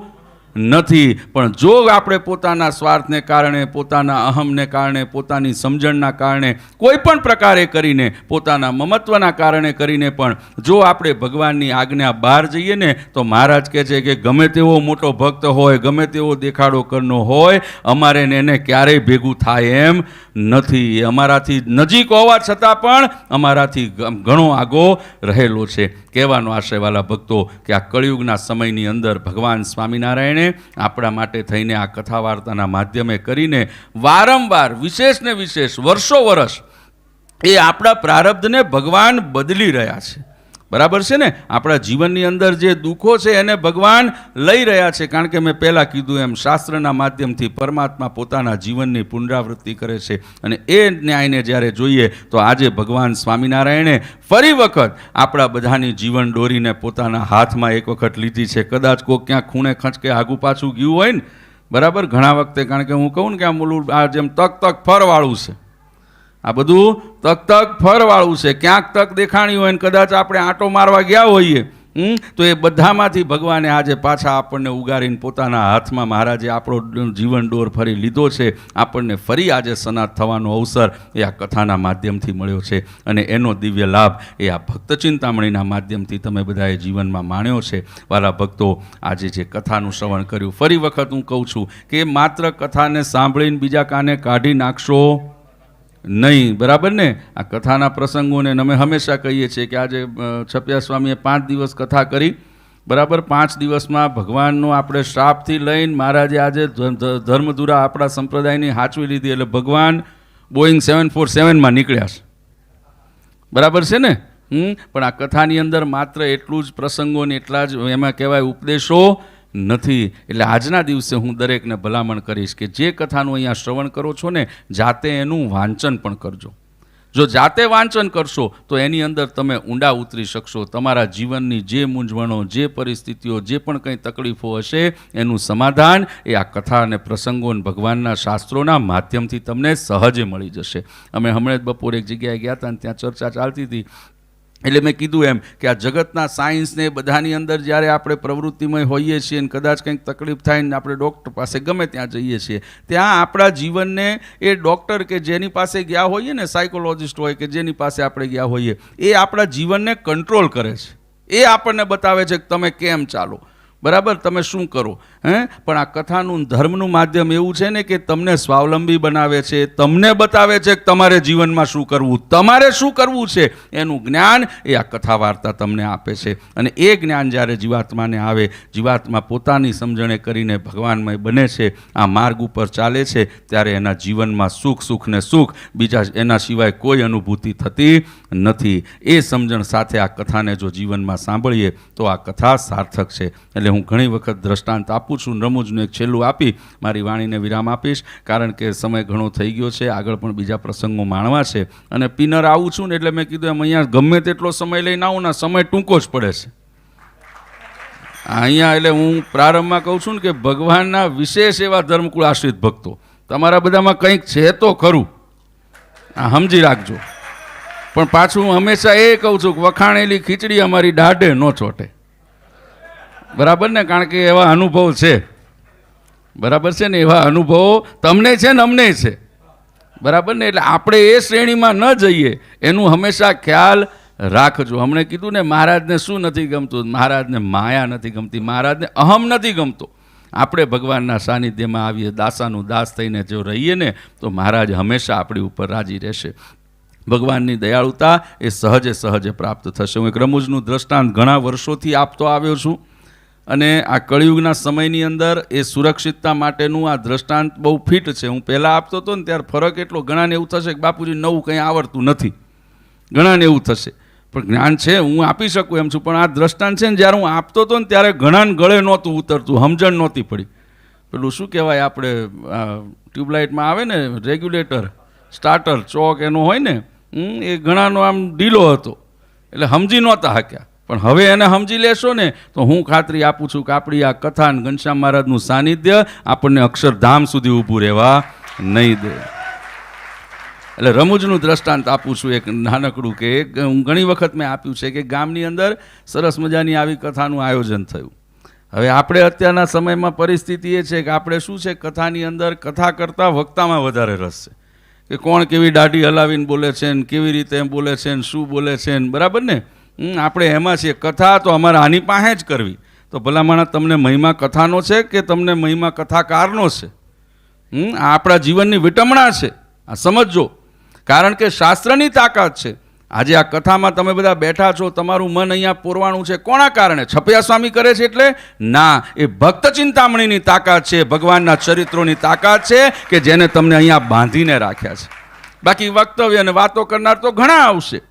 નથી. પણ જો આપણે પોતાના સ્વાર્થને કારણે, પોતાના અહમને કારણે, પોતાની સમજણના કારણે, કોઈ પણ પ્રકારે કરીને, પોતાના મમત્વના કારણે કરીને પણ જો આપણે ભગવાનની આજ્ઞા બહાર જઈએ ને, તો મહારાજ કહે છે કે ગમે તેવો મોટો ભક્ત હોય, ગમે તેવો દેખાડો કરનો હોય, અમારે એને ક્યારેય ભેગું થાય એમ નથી. અમારાથી નજીક હોવા છતાં પણ અમારાથી ઘણો આગો રહેલો છે. કહેવાનો આશયવાલા ભક્તો કે આ કળિયુગના સમયની અંદર ભગવાન સ્વામિનારાયણે આપણા માટે થઈને આ કથા વાર્તાના માધ્યમે કરીને વારંવાર વિશેષ ને વિશેષ વર્ષો વર્ષ એ આપણા પ્રારબ્ધને ભગવાન બદલી રહ્યા છે. બરાબર છે ને? આપણા જીવનની અંદર જે દુઃખો છે એને ભગવાન લઈ રહ્યા છે. કારણ કે મેં પહેલાં કીધું એમ શાસ્ત્રના માધ્યમથી પરમાત્મા પોતાના જીવનની પુનરાવૃત્તિ કરે છે. અને એ ન્યાયને જ્યારે જોઈએ તો આજે ભગવાન સ્વામિનારાયણે ફરી વખત આપણા બધાની જીવન દોરીને પોતાના હાથમાં એક વખત લીધી છે. કદાચ કોઈ ક્યાંક ખૂણે ખંચકે આગું પાછું ગયું હોય ને, બરાબર, ઘણા વખતે, કારણ કે હું કહું ને કે આ મૂલું આ જેમ તક તક ફરવાળું છે, આ બધું તક તક ફરવાળું છે. ક્યાંક તક દેખાણી હોય ને કદાચ આપણે આંટો મારવા ગયા હોઈએ તો એ બધામાંથી ભગવાને આજે પાછા આપણને ઉગારીને પોતાના હાથમાં મહારાજે આપણો જીવન દોર ફરી લીધો છે. આપણને ફરી આજે સનાત થવાનો અવસર એ આ કથાના માધ્યમથી મળ્યો છે. અને એનો દિવ્ય લાભ એ આ ભક્ત ચિંતામણીના માધ્યમથી તમે બધાએ જીવનમાં માણ્યો છે. વાલા ભક્તો, આજે જે કથાનું શ્રવણ કર્યું, ફરી વખત હું કહું છું કે માત્ર કથાને સાંભળીને બીજા કાને કાઢી નાખશો નહીં. બરાબર ને? આ કથાના પ્રસંગોને અમે હંમેશા કહીએ છીએ કે આજે છપિયા સ્વામીએ 5 દિવસ કથા કરી, બરાબર. 5 દિવસમાં ભગવાનનો આપણે શ્રાપથી લઈને મહારાજે આજે ધર્મધુરા આપણા સંપ્રદાયની હાચવી લીધી. એટલે ભગવાન બોઈંગ 747માં નીકળ્યા છે. બરાબર છે ને? પણ આ કથાની અંદર માત્ર એટલું જ પ્રસંગોને એટલા જ એમાં કહેવાય ઉપદેશો નથી. એટલે આજના દિવસે હું દરેકને ભલામણ કરીશ કે જે કથાનું અહીંયા શ્રવણ કરો છો ને, જાતે એનું વાંચન પણ કરજો. જો જાતે વાંચન કરશો તો એની અંદર તમે ઊંડા ઉતરી શકશો. તમારા જીવનની જે મૂંઝવણો, જે પરિસ્થિતિઓ, જે પણ કંઈ તકલીફો હશે એનું સમાધાન એ આ કથા અને પ્રસંગો અને ભગવાનના શાસ્ત્રોના માધ્યમથી તમને સહજે મળી જશે. અમે હમણાં જ બપોરે એક જગ્યાએ ગયા હતા અને ત્યાં ચર્ચા ચાલતી હતી. એટલે મેં કીધું એમ કે આ જગતના સાયન્સને બધાની અંદર જ્યારે આપણે પ્રવૃત્તિમય હોઈએ છીએ અને કદાચ કંઈક તકલીફ થાય ને આપણે ડૉક્ટર પાસે ગમે ત્યાં જઈએ છીએ, ત્યાં આપણા જીવનને એ ડૉક્ટર કે જેની પાસે ગયા હોઈએ ને, સાયકોલોજિસ્ટ હોય કે જેની પાસે આપણે ગયા હોઈએ, એ આપણા જીવનને કંટ્રોલ કરે છે. એ આપણને બતાવે છે કે તમે કેમ ચાલો, બરાબર, તમે શું કરો. પણ આ કથાનું ધર્મનું માધ્યમ એવું છે ને કે તમને સ્વાવલંબી બનાવે છે, તમને બતાવે છે કે તમારે જીવનમાં શું કરવું, તમારે શું કરવું છે એનું જ્ઞાન એ આ કથા વાર્તા તમને આપે છે. અને એ જ્ઞાન જ્યારે જીવાત્માને આવે, જીવાત્મા પોતાની સમજણે કરીને ભગવાનમય બને છે, આ માર્ગ ઉપર ચાલે છે, ત્યારે એના જીવનમાં સુખ ને સુખ, બીજા એના સિવાય કોઈ અનુભૂતિ થતી નથી. એ સમજણ સાથે આ કથાને જો જીવનમાં સાંભળીએ તો આ કથા સાર્થક છે. એટલે હું ઘણી વખત દ્રષ્ટાંત આપું છું. રમૂજનું એક છેલ્લું આપી મારી વાણીને વિરામ આપીશ, કારણ કે સમય ઘણો થઈ ગયો છે. આગળ પણ બીજા પ્રસંગો માણવા છે. અને પિનર આવું છું ને એટલે મેં કીધું એમ અહીંયા ગમે તેટલો સમય લઈને આવું ને, સમય ટૂંકો જ પડે છે અહીંયા. એટલે હું પ્રારંભમાં કહું છું ને કે ભગવાનના વિશેષ એવા ધર્મકુળ આશ્રિત ભક્તો તમારા બધામાં કંઈક છે તો ખરું, આ સમજી રાખજો. પણ પાછું હું હંમેશા એ કહું છું કે વખાણેલી ખીચડી અમારી દાઢે ન ચોટે. બરાબર ને? કારણ કે એવા અનુભવ છે, બરાબર છે ને? એવા અનુભવો તમને છે ને અમને છે, બરાબર ને? એટલે આપણે એ શ્રેણીમાં ન જઈએ એનું હંમેશા ખ્યાલ રાખજો. હમણે કીધું ને, મહારાજને શું નથી ગમતું? મહારાજને માયા નથી ગમતી, મહારાજને અહમ નથી ગમતો. આપણે ભગવાનના સાનિધ્યમાં આવીએ, દાસાનું દાસ થઈને જો રહીએ ને, તો મહારાજ હંમેશા આપણી ઉપર રાજી રહેશે. ભગવાનની દયાળુતા એ સહજે પ્રાપ્ત થશે. હું એક રમૂજનું દ્રષ્ટાંત ઘણા વર્ષોથી આપતો આવ્યો છું, અને આ કળિયુગના સમયની અંદર એ સુરક્ષિતતા માટેનું આ દ્રષ્ટાંત બહુ ફિટ છે. હું પહેલાં આપતો હતો ને ત્યારે ફરક એટલો, ઘણાને એવું થશે કે બાપુજી નવું કંઈ આવડતું નથી, ઘણાને એવું થશે. પણ જ્ઞાન છે, હું આપી શકું એમ છું. પણ આ દ્રષ્ટાંત છે ને, જ્યારે હું આપતો હતો ને ત્યારે ઘણાને ગળે નહોતું ઉતરતું, સમજણ નહોતી પડી. પેલું શું કહેવાય, આપણે ટ્યુબલાઇટમાં આવે ને રેગ્યુલેટર, સ્ટાર્ટર ચોક એનો હોય ને, એ ઘણાનો આમ ઢીલો હતો, એટલે સમજી નહોતા હાક્યા. પણ હવે એને સમજી લેશો ને તો હું ખાતરી આપું છું કે આપણી આ કથા ઘનશ્યામ મહારાજનું સાનિધ્ય આપણને અક્ષરધામ સુધી ઊભું રહેવા નહીં દે. એટલે રમૂજનું દ્રષ્ટાંત આપું છું એક નાનકડું, કે હું ઘણી વખત મેં આપ્યું છે કે ગામની અંદર સરસ મજાની આવી કથાનું આયોજન થયું. હવે આપણે અત્યારના સમયમાં પરિસ્થિતિ એ છે કે આપણે શું છે, કથાની અંદર કથા કરતાં વક્તામાં વધારે રસ છે કે કોણ કેવી દાઢી હલાવીને બોલે છે ને કેવી રીતે એમ બોલે છે ને શું બોલે છે ને, બરાબર ને. આપણે એમાં છીએ. કથા તો અમારે આની પાસે જ કરવી. તો ભલામણ તમને મહિમા કથાનો છે કે તમને મહિમા કથાકારનો છે? આ આપણા જીવનની વિટમણા છે, આ સમજજો. કારણ કે શાસ્ત્રની તાકાત છે. આજે આ કથામાં તમે બધા બેઠા છો, તમારું મન અહીંયા પોરવાનું છે, કોના કારણે? છપૈયા સ્વામી કરે છે એટલે ના, એ ભક્ત ચિંતામણીની તાકાત છે, ભગવાનના ચરિત્રોની તાકાત છે કે જેને તમને અહીંયા બાંધીને રાખ્યા છે. બાકી વક્તવ્ય અને વાતો કરનાર તો ઘણા આવશે,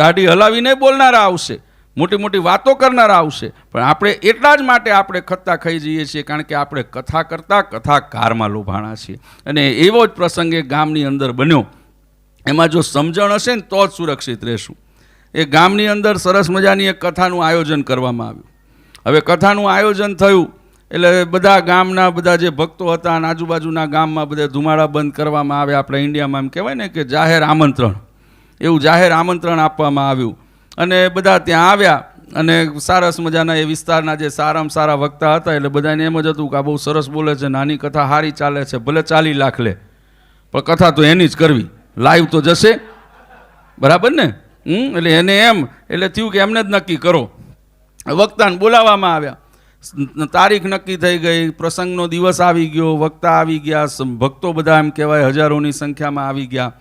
દાઢી હલાવીને બોલનારા આવશે, મોટી મોટી વાતો કરનારા આવશે, પણ આપણે એટલા જ માટે આપણે ખત્તા ખાઈ જઈએ છીએ કારણ કે આપણે કથા કરતા કથાકારમાં લોભાણા છીએ. અને એવો જ પ્રસંગ એક ગામની અંદર બન્યો. એમાં જો સમજણ હશે ને તો જ સુરક્ષિત રહેશું. એ ગામની અંદર સરસ મજાની એક કથાનું આયોજન કરવામાં આવ્યું. હવે કથાનું આયોજન થયું એટલે બધા ગામના બધા જે ભક્તો હતા અને આજુબાજુના ગામમાં બધા ધુમાડા બંધ કરવામાં આવે. આપણે ઇન્ડિયામાં એમ કહેવાય ને કે જાહેર આમંત્રણ, એવું જાહેર આમંત્રણ આપવામાં આવ્યું અને બધા ત્યાં આવ્યા. અને સરસ મજાના એ વિસ્તારના જે સારામાં સારા વક્તા હતા એટલે બધાને એમ જ હતું કે આ બહુ સરસ બોલે છે, નાની કથા સારી ચાલે છે, ભલે 40 લાખ લે પણ કથા તો એની જ કરવી, લાઈવ તો જશે, બરાબર ને. એટલે એને એમ એટલે થયું કે એમને જ નક્કી કરો. વક્તાને બોલાવવામાં આવ્યા, તારીખ નક્કી થઈ ગઈ, પ્રસંગનો દિવસ આવી ગયો, વક્તા આવી ગયા, ભક્તો બધા એમ કહેવાય હજારોની સંખ્યામાં આવી ગયા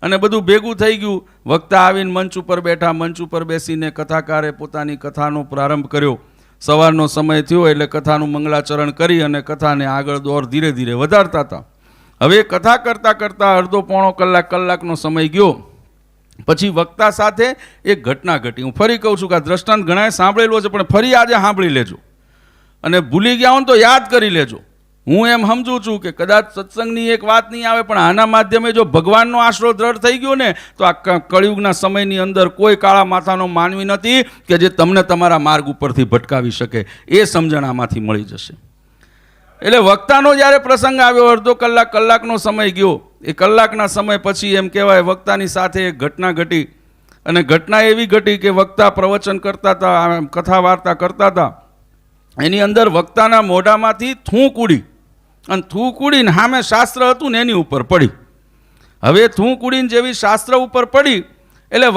અને બધું ભેગું થઈ ગયું. વક્તા આવીને મંચ ઉપર બેઠા, મંચ ઉપર બેસીને કથાકારે પોતાની કથાનો પ્રારંભ કર્યો. સવારનો સમય થયો એટલે કથાનું મંગળાચરણ કરી અને કથાને આગળ દોર ધીરે ધીરે વધારતા હતા. હવે કથા કરતાં કરતાં અડધો પોણો કલાકનો સમય ગયો. પછી વક્તા સાથે એક ઘટના ઘટી. હું ફરી કહું છું કે આ દ્રષ્ટાંત ઘણાએ સાંભળેલો છે, પણ ફરી આજે સાંભળી લેજો અને ભૂલી ગયા હો ને તો યાદ કરી લેજો. હું એમ સમજું છું કે કદાચ સત્સંગની એક વાત નહીં આવે, પણ આના માધ્યમે જો ભગવાનનો આશરો દ્રઢ થઈ ગયો ને તો આ કળિયુગના સમયની અંદર કોઈ કાળા માથાનો માનવી નથી કે જે તમને તમારા માર્ગ ઉપરથી ભટકાવી શકે. એ સમજણ આમાંથી મળી જશે. એટલે વક્તાનો જ્યારે પ્રસંગ આવ્યો, અડધો કલાકનો સમય ગયો. એ કલાકના સમય પછી એમ કહેવાય વક્તાની સાથે એક ઘટના ઘટી. અને ઘટના એવી ઘટી કે વક્તા પ્રવચન કરતા હતા, કથા વાર્તા કરતા હતા, એની અંદર વક્તાના મોઢામાંથી થૂંક ઉડી અને થૂંક ઉડીને સામે શાસ્ત્ર હતું ને એની ઉપર પડી. હવે થૂંક ઉડીને જેવી શાસ્ત્ર ઉપર પડી એટલે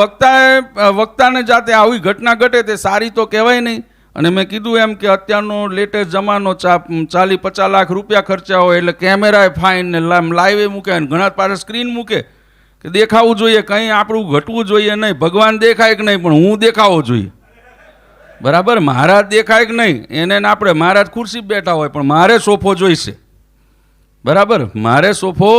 વક્તાને જાતે આવી ઘટના ઘટે તે સારી તો કહેવાય નહીં. અને મેં કીધું એમ કે અત્યારનો લેટેસ્ટ જમાનો 40-50 લાખ રૂપિયા ખર્ચા હોય એટલે કેમેરા ફાઇન ને લાઈવે મૂકે ને ઘણા પાસે સ્ક્રીન મૂકે કે દેખાવું જોઈએ, કંઈ આપણું ઘટવું જોઈએ નહીં. ભગવાન દેખાય કે નહીં પણ હું દેખાવો જોઈએ, બરાબર. મહારાજ દેખાય કે નહીં એને આપણે, મહારાજ ખુરશી બેઠા હોય પણ મારે સોફો જોઈશે, બરાબર, મારે સોફો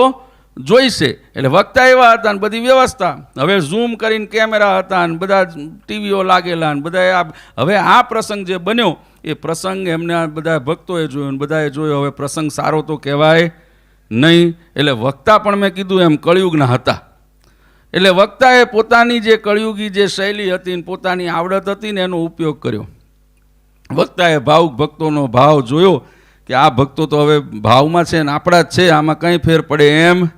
જોઈશે. એટલે વક્તા એવા હતા ને બધી વ્યવસ્થા. હવે ઝૂમ કરીને કેમેરા હતા ને બધા ટીવીઓ લાગેલા ને બધા. હવે આ પ્રસંગ જે બન્યો એ પ્રસંગ એમને બધા ભક્તોએ જોયો ને બધાએ જોયો. હવે પ્રસંગ સારો તો કહેવાય નહીં. એટલે વક્તા પણ મેં કીધું એમ કળિયુગના હતા. એટલે વક્તાએ પોતાની જે કળિયુગી જે શૈલી હતી ને પોતાની આવડત હતી ને એનો ઉપયોગ કર્યો. વક્તાએ ભાવુક ભક્તોનો ભાવ જોયો કે આ ભક્તો તો હવે ભાવમાં છે ને આપણા જ છે, આમાં કંઈ ફેર પડે એમ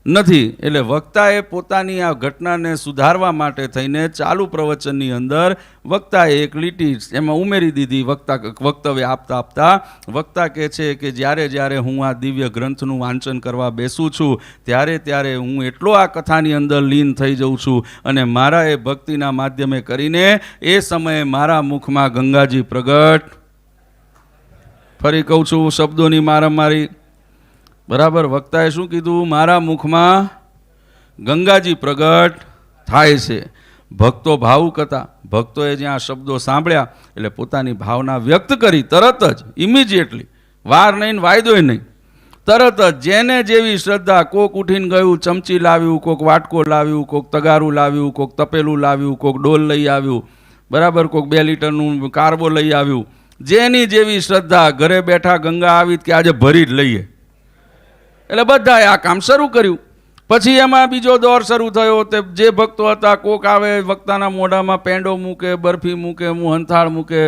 નથી. એટલે વક્તાએ પોતાની આ ઘટનાને સુધારવા માટે થઈને ચાલુ પ્રવચનની અંદર વક્તાએ એક લીટી એમાં ઉમેરી દીધી. વક્તવ્ય આપતા વક્તા કહે છે કે જ્યારે હું આ દિવ્ય ગ્રંથનું વાંચન કરવા બેસું છું ત્યારે હું એટલો આ કથાની અંદર લીન થઈ જઉં છું અને મારા એ ભક્તિના માધ્યમે કરીને એ સમયે મારા મુખમાં ગંગાજી પ્રગટ. ફરી કહું છું શબ્દોની મારામારી, બરાબર. વક્તાએ શું કીધું? મારા મુખમાં ગંગાજી પ્રગટ થાય છે. ભક્તો ભાવુક હતા. ભક્તોએ જ્યાં શબ્દો સાંભળ્યા એટલે પોતાની ભાવના વ્યક્ત કરી તરત જ, ઇમિડિયેટલી, વાર નહીં વાયદોય નહીં, તરત જ જેને જેવી શ્રદ્ધા. કોક ઉઠીને ગયું, ચમચી લાવ્યું, કોક વાટકો લાવ્યું, કોક તગારું લાવ્યું, કોક તપેલું લાવ્યું, કોક ડોલ લઈ આવ્યું, બરાબર, કોક 2 લીટરનું કાર્બો લઈ આવ્યું. જેની જેવી શ્રદ્ધા. ઘરે બેઠા ગંગા આવી કે આજે ભરી જ લઈએ એટલે બધાએ આ કામ શરૂ કર્યું. પછી એમાં બીજો દોર શરૂ થયો. તે જે ભક્તો હતા કોક આવે વક્તાના મોઢામાં પેંડો મૂકે, બરફી મૂકે, હંથાળ મૂકે,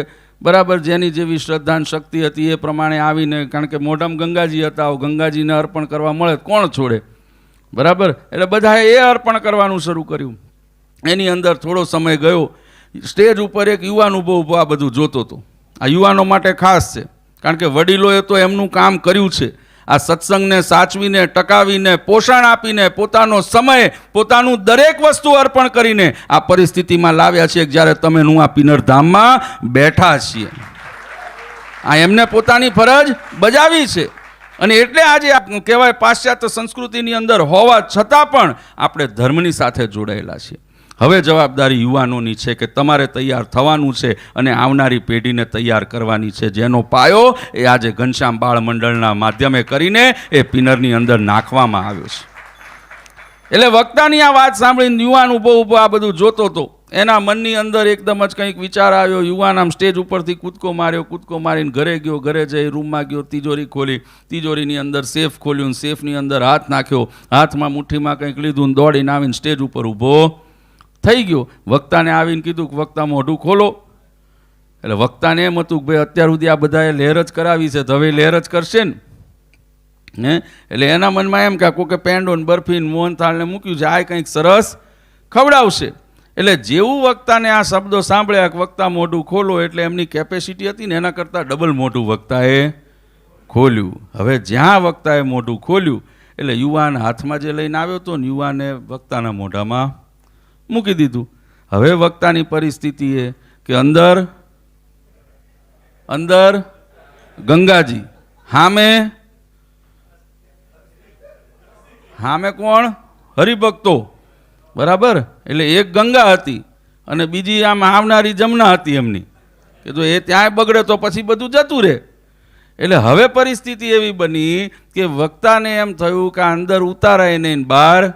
બરાબર, જેની જેવી શ્રદ્ધા શક્તિ હતી એ પ્રમાણે આવીને, કારણ કે મોઢામાં ગંગાજી હતા, ગંગાજીને અર્પણ કરવા મળે કોણ છોડે, બરાબર. એટલે બધાએ એ અર્પણ કરવાનું શરૂ કર્યું. એની અંદર થોડો સમય ગયો. સ્ટેજ ઉપર એક યુવાન ઊભો આ બધું જોતો હતો. આ યુવાનો માટે ખાસ છે, કારણ કે વડીલોએ તો એમનું કામ કર્યું છે. આ સત્સંગને સાચવીને, ટકાવીને, પોષણ આપીને, પોતાનો સમય, પોતાનું દરેક વસ્તુ અર્પણ કરીને આ પરિસ્થિતિમાં લાવ્યા છે જ્યારે તમે હું આ પિનરધામમાં બેઠા છીએ. આ એમને પોતાની ફરજ બજાવી છે. અને એટલે આજે કહેવાય પાશ્ચાત્ય સંસ્કૃતિની અંદર હોવા છતાં પણ આપણે ધર્મની સાથે જોડાયેલા છીએ. હવે જવાબદારી યુવાનોની છે કે તમારે તૈયાર થવાનું છે અને આવનારી પેઢીને તૈયાર કરવાની છે, જેનો પાયો એ આજે ઘનશ્યામ બાળ મંડળના માધ્યમે કરીને એ પિનરની અંદર નાખવામાં આવ્યો છે. એટલે વક્તાની આ વાત સાંભળીને યુવાન ઊભો આ બધું જોતો હતો. એના મનની અંદર એકદમ જ કંઈક વિચાર આવ્યો. યુવાન આમ સ્ટેજ ઉપરથી કૂદકો માર્યો, કૂદકો મારીને ઘરે ગયો, ઘરે જઈ રૂમમાં ગયો, તિજોરી ખોલી, તિજોરીની અંદર સેફ ખોલ્યું, સેફની અંદર હાથ નાખ્યો, હાથમાં મુઠ્ઠીમાં કંઈક લીધું, દોડીને આવીને સ્ટેજ ઉપર ઊભો થઈ ગયો. વક્તાને આવીને કીધું કે વક્તા મોઢું ખોલો. એટલે વક્તાને એમ હતું કે ભાઈ અત્યાર સુધી આ બધાએ લહેર જ કરાવી છે, તો હવે લહેર જ કરશે ને. એટલે એના મનમાં એમ કે કોકે પેંડો ને બરફી ને મોહનથાળને મૂક્યું છે, આ કંઈક સરસ ખવડાવશે. એટલે જેવું વક્તાને આ શબ્દો સાંભળ્યા કે વક્તા મોઢું ખોલો, એટલે એમની કેપેસિટી હતી ને એના કરતાં ડબલ મોઢું વક્તાએ ખોલ્યું. હવે જ્યાં વક્તાએ મોઢું ખોલ્યું એટલે યુવાન હાથમાં જે લઈને આવ્યો હતો ને, યુવાને વક્તાના મોઢામાં મૂકી દીધું. હવે વક્તાની પરિસ્થિતિ એ કે અંદર ગંગાજી, હામે કોણ? હરિભક્તો, બરાબર. એટલે એક ગંગા હતી અને બીજી આમ આવનારી જમના હતી એમની, કે જો એ ત્યાંય બગડે તો પછી બધું જતું રહે. એટલે હવે પરિસ્થિતિ એવી બની કે વક્તાને એમ થયું કે અંદર ઉતારાય નહીં, બહાર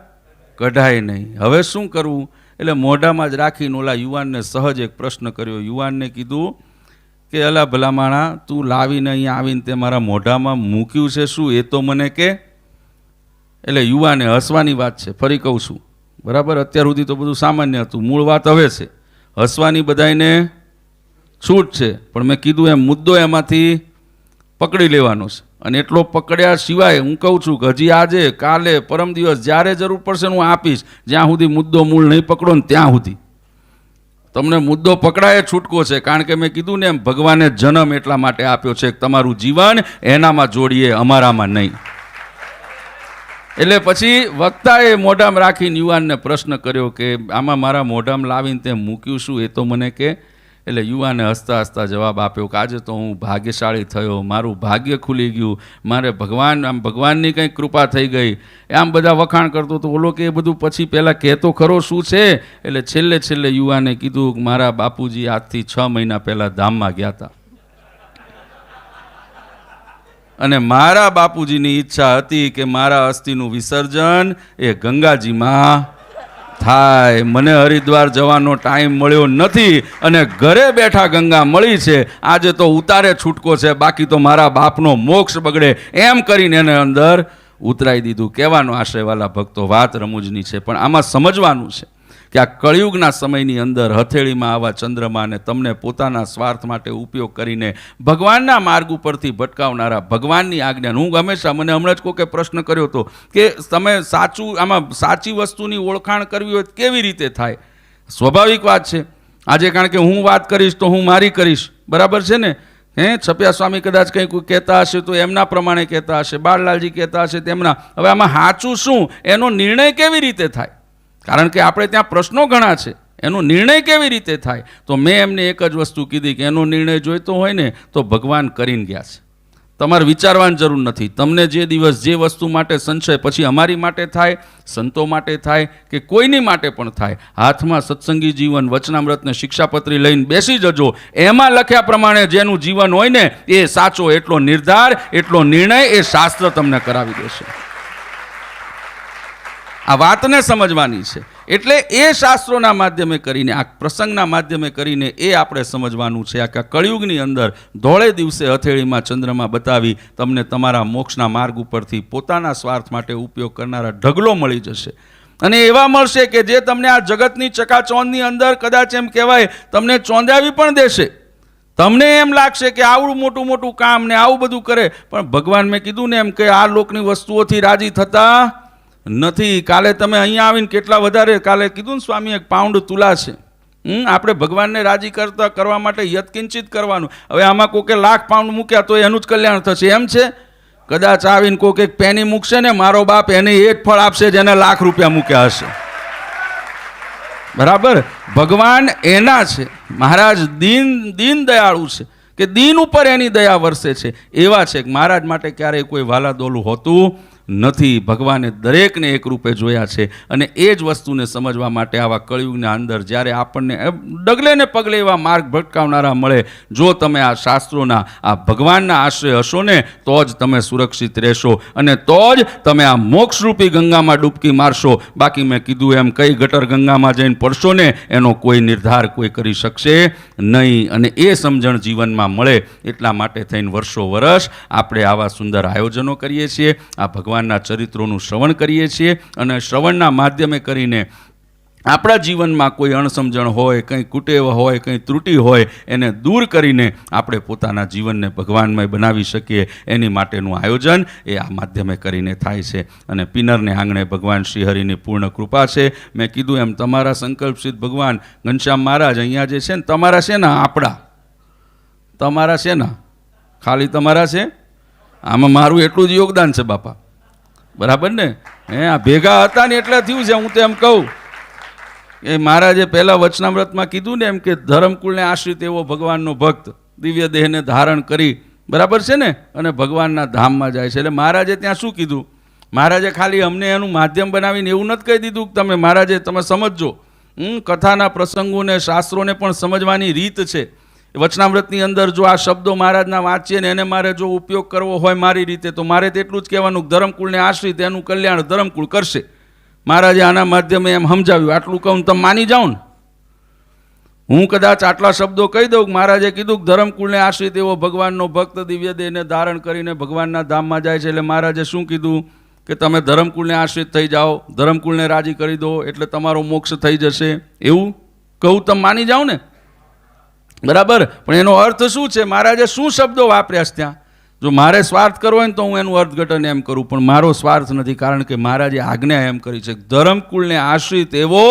કઢાય નહીં. હવે શું કરવું? એટલે મોઢામાં જ રાખીને ઓલા યુવાનને સહજ એક પ્રશ્ન કર્યો. યુવાનને કીધું કે અલા ભલામાણા, તું લાવીને અહીંયા આવીને તે મારા મોઢામાં મૂક્યું છે શું, એ તો મને કે. એટલે યુવાને હસવાની વાત છે, ફરી કહું છું, બરાબર. અત્યાર સુધી તો બધું સામાન્ય હતું, મૂળ વાત હવે છે. હસવાની બધાને છૂટ છે, પણ મેં કીધું એમ મુદ્દો એમાંથી પકડી લેવાનો છે. અને એટલો પકડ્યા સિવાય હું કહું છું કે હજી આજે, કાલે, પરમ દિવસ જ્યારે જરૂર પડશે હું આપીશ. જ્યાં સુધી મુદ્દો મૂળ નહીં પકડો ને ત્યાં સુધી તમને મુદ્દો પકડાય છૂટકો છે. કારણ કે મેં કીધું ને એમ, ભગવાને જન્મ એટલા માટે આપ્યો છે કે તમારું જીવન એનામાં જોડીએ, અમારામાં નહીં. એટલે પછી વક્તાએ મોઢામાં રાખીને યુવાનને પ્રશ્ન કર્યો કે આમાં મારા મોઢામાં લાવીને તે મૂક્યું શું, એ તો મને કે. એટલે યુવાને હસતા હસતા જવાબ આપ્યો કે આજે તો હું ભાગ્યશાળી થયો, મારું ભાગ્ય ખુલી ગયું, મારે ભગવાનની કંઈક કૃપા થઈ ગઈ. આમ બધા વખાણ કરતો તો ઓલો કે એ બધું પછી પહેલાં કહેતો ખરો શું છે. એટલે છેલ્લે યુવાને કીધું કે મારા બાપુજી આજથી 6 મહિના પહેલાં ધામમાં ગયા હતા અને મારા બાપુજીની ઈચ્છા હતી કે મારા અસ્થિનું વિસર્જન એ ગંગાજીમાં થાય. મને હરિદ્વાર જવાનો ટાઈમ મળ્યો નથી અને ઘરે બેઠા ગંગા મળી છે. આજે તો ઉતારે છૂટકો છે, બાકી તો મારા બાપનો મોક્ષ બગડે. એમ કરીને એને અંદર ઉતરાઈ દીધું. કહેવાનો આશયવાલા ભક્તો, વાત રમૂજની છે, પણ આમાં સમજવાનું છે કે આ કળિયુગના સમયની અંદર હથેળીમાં આવા ચંદ્રમાને તમને પોતાના સ્વાર્થ માટે ઉપયોગ કરીને ભગવાનના માર્ગ ઉપરથી ભટકાવનારા ભગવાનની આજ્ઞા. હું હંમેશા, મને હમણાં જ કોકે પ્રશ્ન કર્યો હતો કે તમે આમાં સાચી વસ્તુની ઓળખાણ કરવી હોય કેવી રીતે થાય? સ્વાભાવિક વાત છે. આજે કારણ કે હું વાત કરીશ તો હું મારી કરીશ, બરાબર છે ને. છપિયા સ્વામી કદાચ કંઈક કહેતા હશે તો એમના પ્રમાણે કહેતા હશે, બાળલાલજી કહેતા હશે તેમના. હવે આમાં સાચું શું, એનો નિર્ણય કેવી રીતે થાય? કારણ કે આપણે ત્યાં પ્રશ્નો ઘણા છે, એનો નિર્ણય કેવી રીતે થાય? તો મેં એમને એક જ વસ્તુ કીધી કે એનો નિર્ણય જોઈતો હોય ને તો ભગવાન કરીને ગયા છે. તમારે વિચારવાની જરૂર નથી. તમને જે દિવસ જે વસ્તુ માટે સંશય, પછી અમારી માટે થાય, સંતો માટે થાય કે કોઈની માટે પણ થાય, હાથમાં સત્સંગી જીવન, વચનામૃત ને શિક્ષાપત્રી લઈને બેસી જજો. એમાં લખ્યા પ્રમાણે જેનું જીવન હોય ને એ સાચો, એટલો નિર્ધાર, એટલો નિર્ણય એ શાસ્ત્ર તમને કરાવી દેશે. આ વાતને સમજવાની છે. એટલે એ શાસ્ત્રોના માધ્યમે કરીને, આ પ્રસંગના માધ્યમે કરીને એ આપણે સમજવાનું છે. આ કળિયુગની અંદર ધોળે દિવસે હથેળીમાં ચંદ્રમાં બતાવી તમને તમારા મોક્ષના માર્ગ ઉપરથી પોતાના સ્વાર્થ માટે ઉપયોગ કરનારા ઢગલો મળી જશે. અને એવા મળશે કે જે તમને આ જગતની ચકાચોંધની અંદર કદાચ એમ કહેવાય તમને ચોંધાવી પણ દેશે. તમને એમ લાગશે કે આવડું મોટું મોટું કામ ને આવું બધું કરે, પણ ભગવાન, મેં કીધું ને એમ, કે આ લોકની વસ્તુઓથી રાજી થતા નથી. કાલે તમે અહીંયા આવીને કેટલા વધારે, કાલે કીધું ને સ્વામી, 1 પાઉન્ડ તુલા છે, આપણે ભગવાનને રાજી કરવા માટે યત્કિંચિત કરવાનું. હવે આમાં કોકે £1,00,000 મૂક્યા તો એનું જ કલ્યાણ થશે એમ છે? કદાચ આવીને કોક એક પેની મૂકશે ને, મારો બાપ એને એ જ ફળ આપશે જેને ₹1,00,000 મૂક્યા હશે. બરાબર? ભગવાન એના છે. મહારાજ દીન દયાળુ છે કે દીન ઉપર એની દયા વરસે છે. એવા છે કે મહારાજ માટે ક્યારેય કોઈ વાલાદોલું હોતું નથી. ભગવાને દરેકને એક રૂપે જોયા છે. અને એ જ વસ્તુને સમજવા માટે આવા કળિયુગના અંદર જ્યારે આપણને ડગલે ને પગલે એવા માર્ગ ભટકાવનારા મળે, જો તમે આ શાસ્ત્રોના આ ભગવાનના આશ્રય હશો ને તો જ તમે સુરક્ષિત રહેશો અને તો જ તમે આ મોક્ષરૂપી ગંગામાં ડૂબકી મારશો. બાકી મેં કીધું એમ કઈ ગટર ગંગામાં જઈને પડશો ને એનો કોઈ નિર્ધાર કોઈ કરી શકશે નહીં. અને એ સમજણ જીવનમાં મળે એટલા માટે થઈને વર્ષો વર્ષ આપણે આવા સુંદર આયોજનો કરીએ છીએ. આ ભગવાનના ચરિત્રોનું શ્રવણ કરીએ છીએ અને શ્રવણના માધ્યમે કરીને આપણા જીવનમાં કોઈ અણસમજણ હોય, કંઈ કુટેવ હોય, કંઈ ત્રુટિ હોય એને દૂર કરીને આપણે પોતાના જીવનને ભગવાનમય બનાવી શકીએ. એની માટેનું આયોજન એ આ માધ્યમે કરીને થાય છે. અને પિનરને આંગણે ભગવાન શ્રીહરિની પૂર્ણ કૃપા છે. મેં કીધું એમ તમારા સંકલ્પસિદ્ધ ભગવાન ઘનશ્યામ મહારાજ અહીંયા જે છે ને, તમારા છે ને, આપણા તમારા છે ને, ખાલી તમારા છે. આમાં મારું એટલું જ યોગદાન છે બાપા. બરાબર ને? આ ભેગા હતા ને એટલે થયું છે. હું તો એમ કહું એ મહારાજે પહેલા વચનામૃતમાં કીધું ને એમ કે ધર્મકુળને આશ્રિત એવો ભગવાનનો ભક્ત દિવ્ય દેહને ધારણ કરી, બરાબર છે ને, અને ભગવાનના ધામમાં જાય છે. એટલે મહારાજે ત્યાં શું કીધું? મહારાજે ખાલી અમને એનું માધ્યમ બનાવીને એવું નથી કહી દીધું કે તમે મહારાજે તમે સમજજો. કથાના પ્રસંગોને શાસ્ત્રોને પણ સમજવાની રીત છે. વચનામૃતની અંદર જો આ શબ્દો મહારાજના વાંચીએ ને એને મારે જો ઉપયોગ કરવો હોય મારી રીતે, તો મારે તેટલું જ કહેવાનું ધર્મકુળને આશ્રિત એનું કલ્યાણ ધર્મકુળ કરશે. મહારાજે આના માધ્યમે એમ સમજાવ્યું. આટલું કહું તમે માની જાઓ ને. હું કદાચ આટલા શબ્દો કહી દઉં. મહારાજે કીધું કે ધર્મકુળને આશ્રિત એવો ભગવાનનો ભક્ત દિવ્ય દેહને ધારણ કરીને ભગવાનના ધામમાં જાય છે. એટલે મહારાજે શું કીધું કે તમે ધર્મકુળને આશ્રિત થઈ જાઓ, ધર્મકુળને રાજી કરી દો એટલે તમારો મોક્ષ થઈ જશે. એવું કહું તમે માની જાઓ ને. બરાબર? પણ એનો અર્થ શું છે? મહારાજે શું શબ્દો વાપર્યા છે ત્યાં? જો મારે સ્વાર્થ કરવો હોય ને તો હું એનું અર્થઘટન એમ કરું, પણ મારો સ્વાર્થ નથી. કારણ કે મહારાજે આજ્ઞા એમ કરી છે ધર્મકુળને આશ્રિત એવો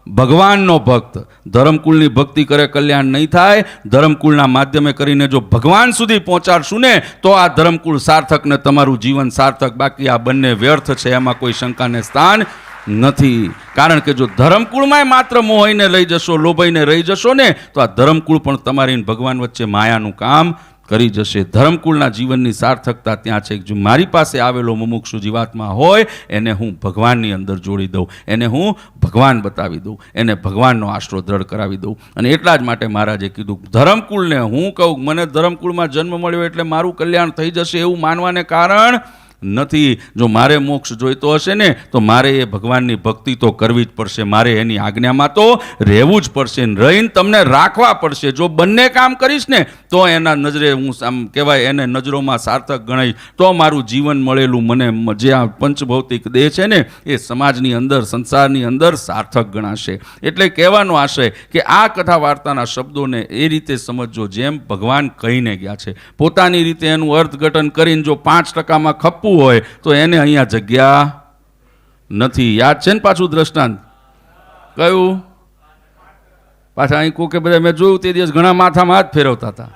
ભગવાનનો ભક્ત. ધર્મકુળની ભક્તિ કરે કલ્યાણ નહીં થાય. ધર્મકુળના માધ્યમે કરીને જો ભગવાન સુધી પહોંચાડશું ને તો આ ધર્મકુળ સાર્થક ને તમારું જીવન સાર્થક. બાકી આ બંને વ્યર્થ છે, એમાં કોઈ શંકાને સ્થાન નથી. કારણ કે જો ધર્મકુળમાં માત્ર મોહીને લઈ જશો, લોભાઈને રહી જશો ને તો આ ધર્મકુળ પણ તમારી ભગવાન વચ્ચે માયાનું કામ કરી જશે. ધર્મકુળના જીવનની સાર્થકતા ત્યાં છે. જો મારી પાસે આવેલો મુમુક્ષુ જીવાત્મા હોય એને હું ભગવાનની અંદર જોડી દઉં, એને હું ભગવાન બતાવી દઉં, એને ભગવાનનો આશરો દ્રઢ કરાવી દઉં. અને એટલા જ માટે મહારાજે કીધું ધર્મકુળને હું કહું મને ધર્મકુળમાં જન્મ મળ્યો એટલે મારું કલ્યાણ થઈ જશે એવું માનવાને કારણ નથી. જો મારે મોક્ષ જોઈતો હશે ને તો મારે એ ભગવાનની ભક્તિ તો કરવી જ પડશે. મારે એની આજ્ઞામાં તો રહેવું જ પડશે, રહીને તમને રાખવા પડશે. જો બંને કામ કરીશ ને તો એના નજરે હું આમ કહેવાય એને નજરોમાં સાર્થક ગણાઈશ. તો મારું જીવન મળેલું મને જે આ પંચભૌતિક દેહ છે ને એ સમાજની અંદર સંસારની અંદર સાર્થક ગણાશે. એટલે કહેવાનો આશય કે આ કથા વાર્તાના શબ્દોને એ રીતે સમજજો જેમ ભગવાન કહીને ગયા છે. પોતાની રીતે એનું અર્થઘટન કરીને જો 5%માં ખપવું હોય તો એને અહીંયા જગ્યા નથી. યાદ છે ને પાછું દ્રષ્ટાંત કયું? પાછા અહીં કોકે બધા મેં જોયું તે દિવસ ઘણા માથામાં હાથ ફેરવતા હતા.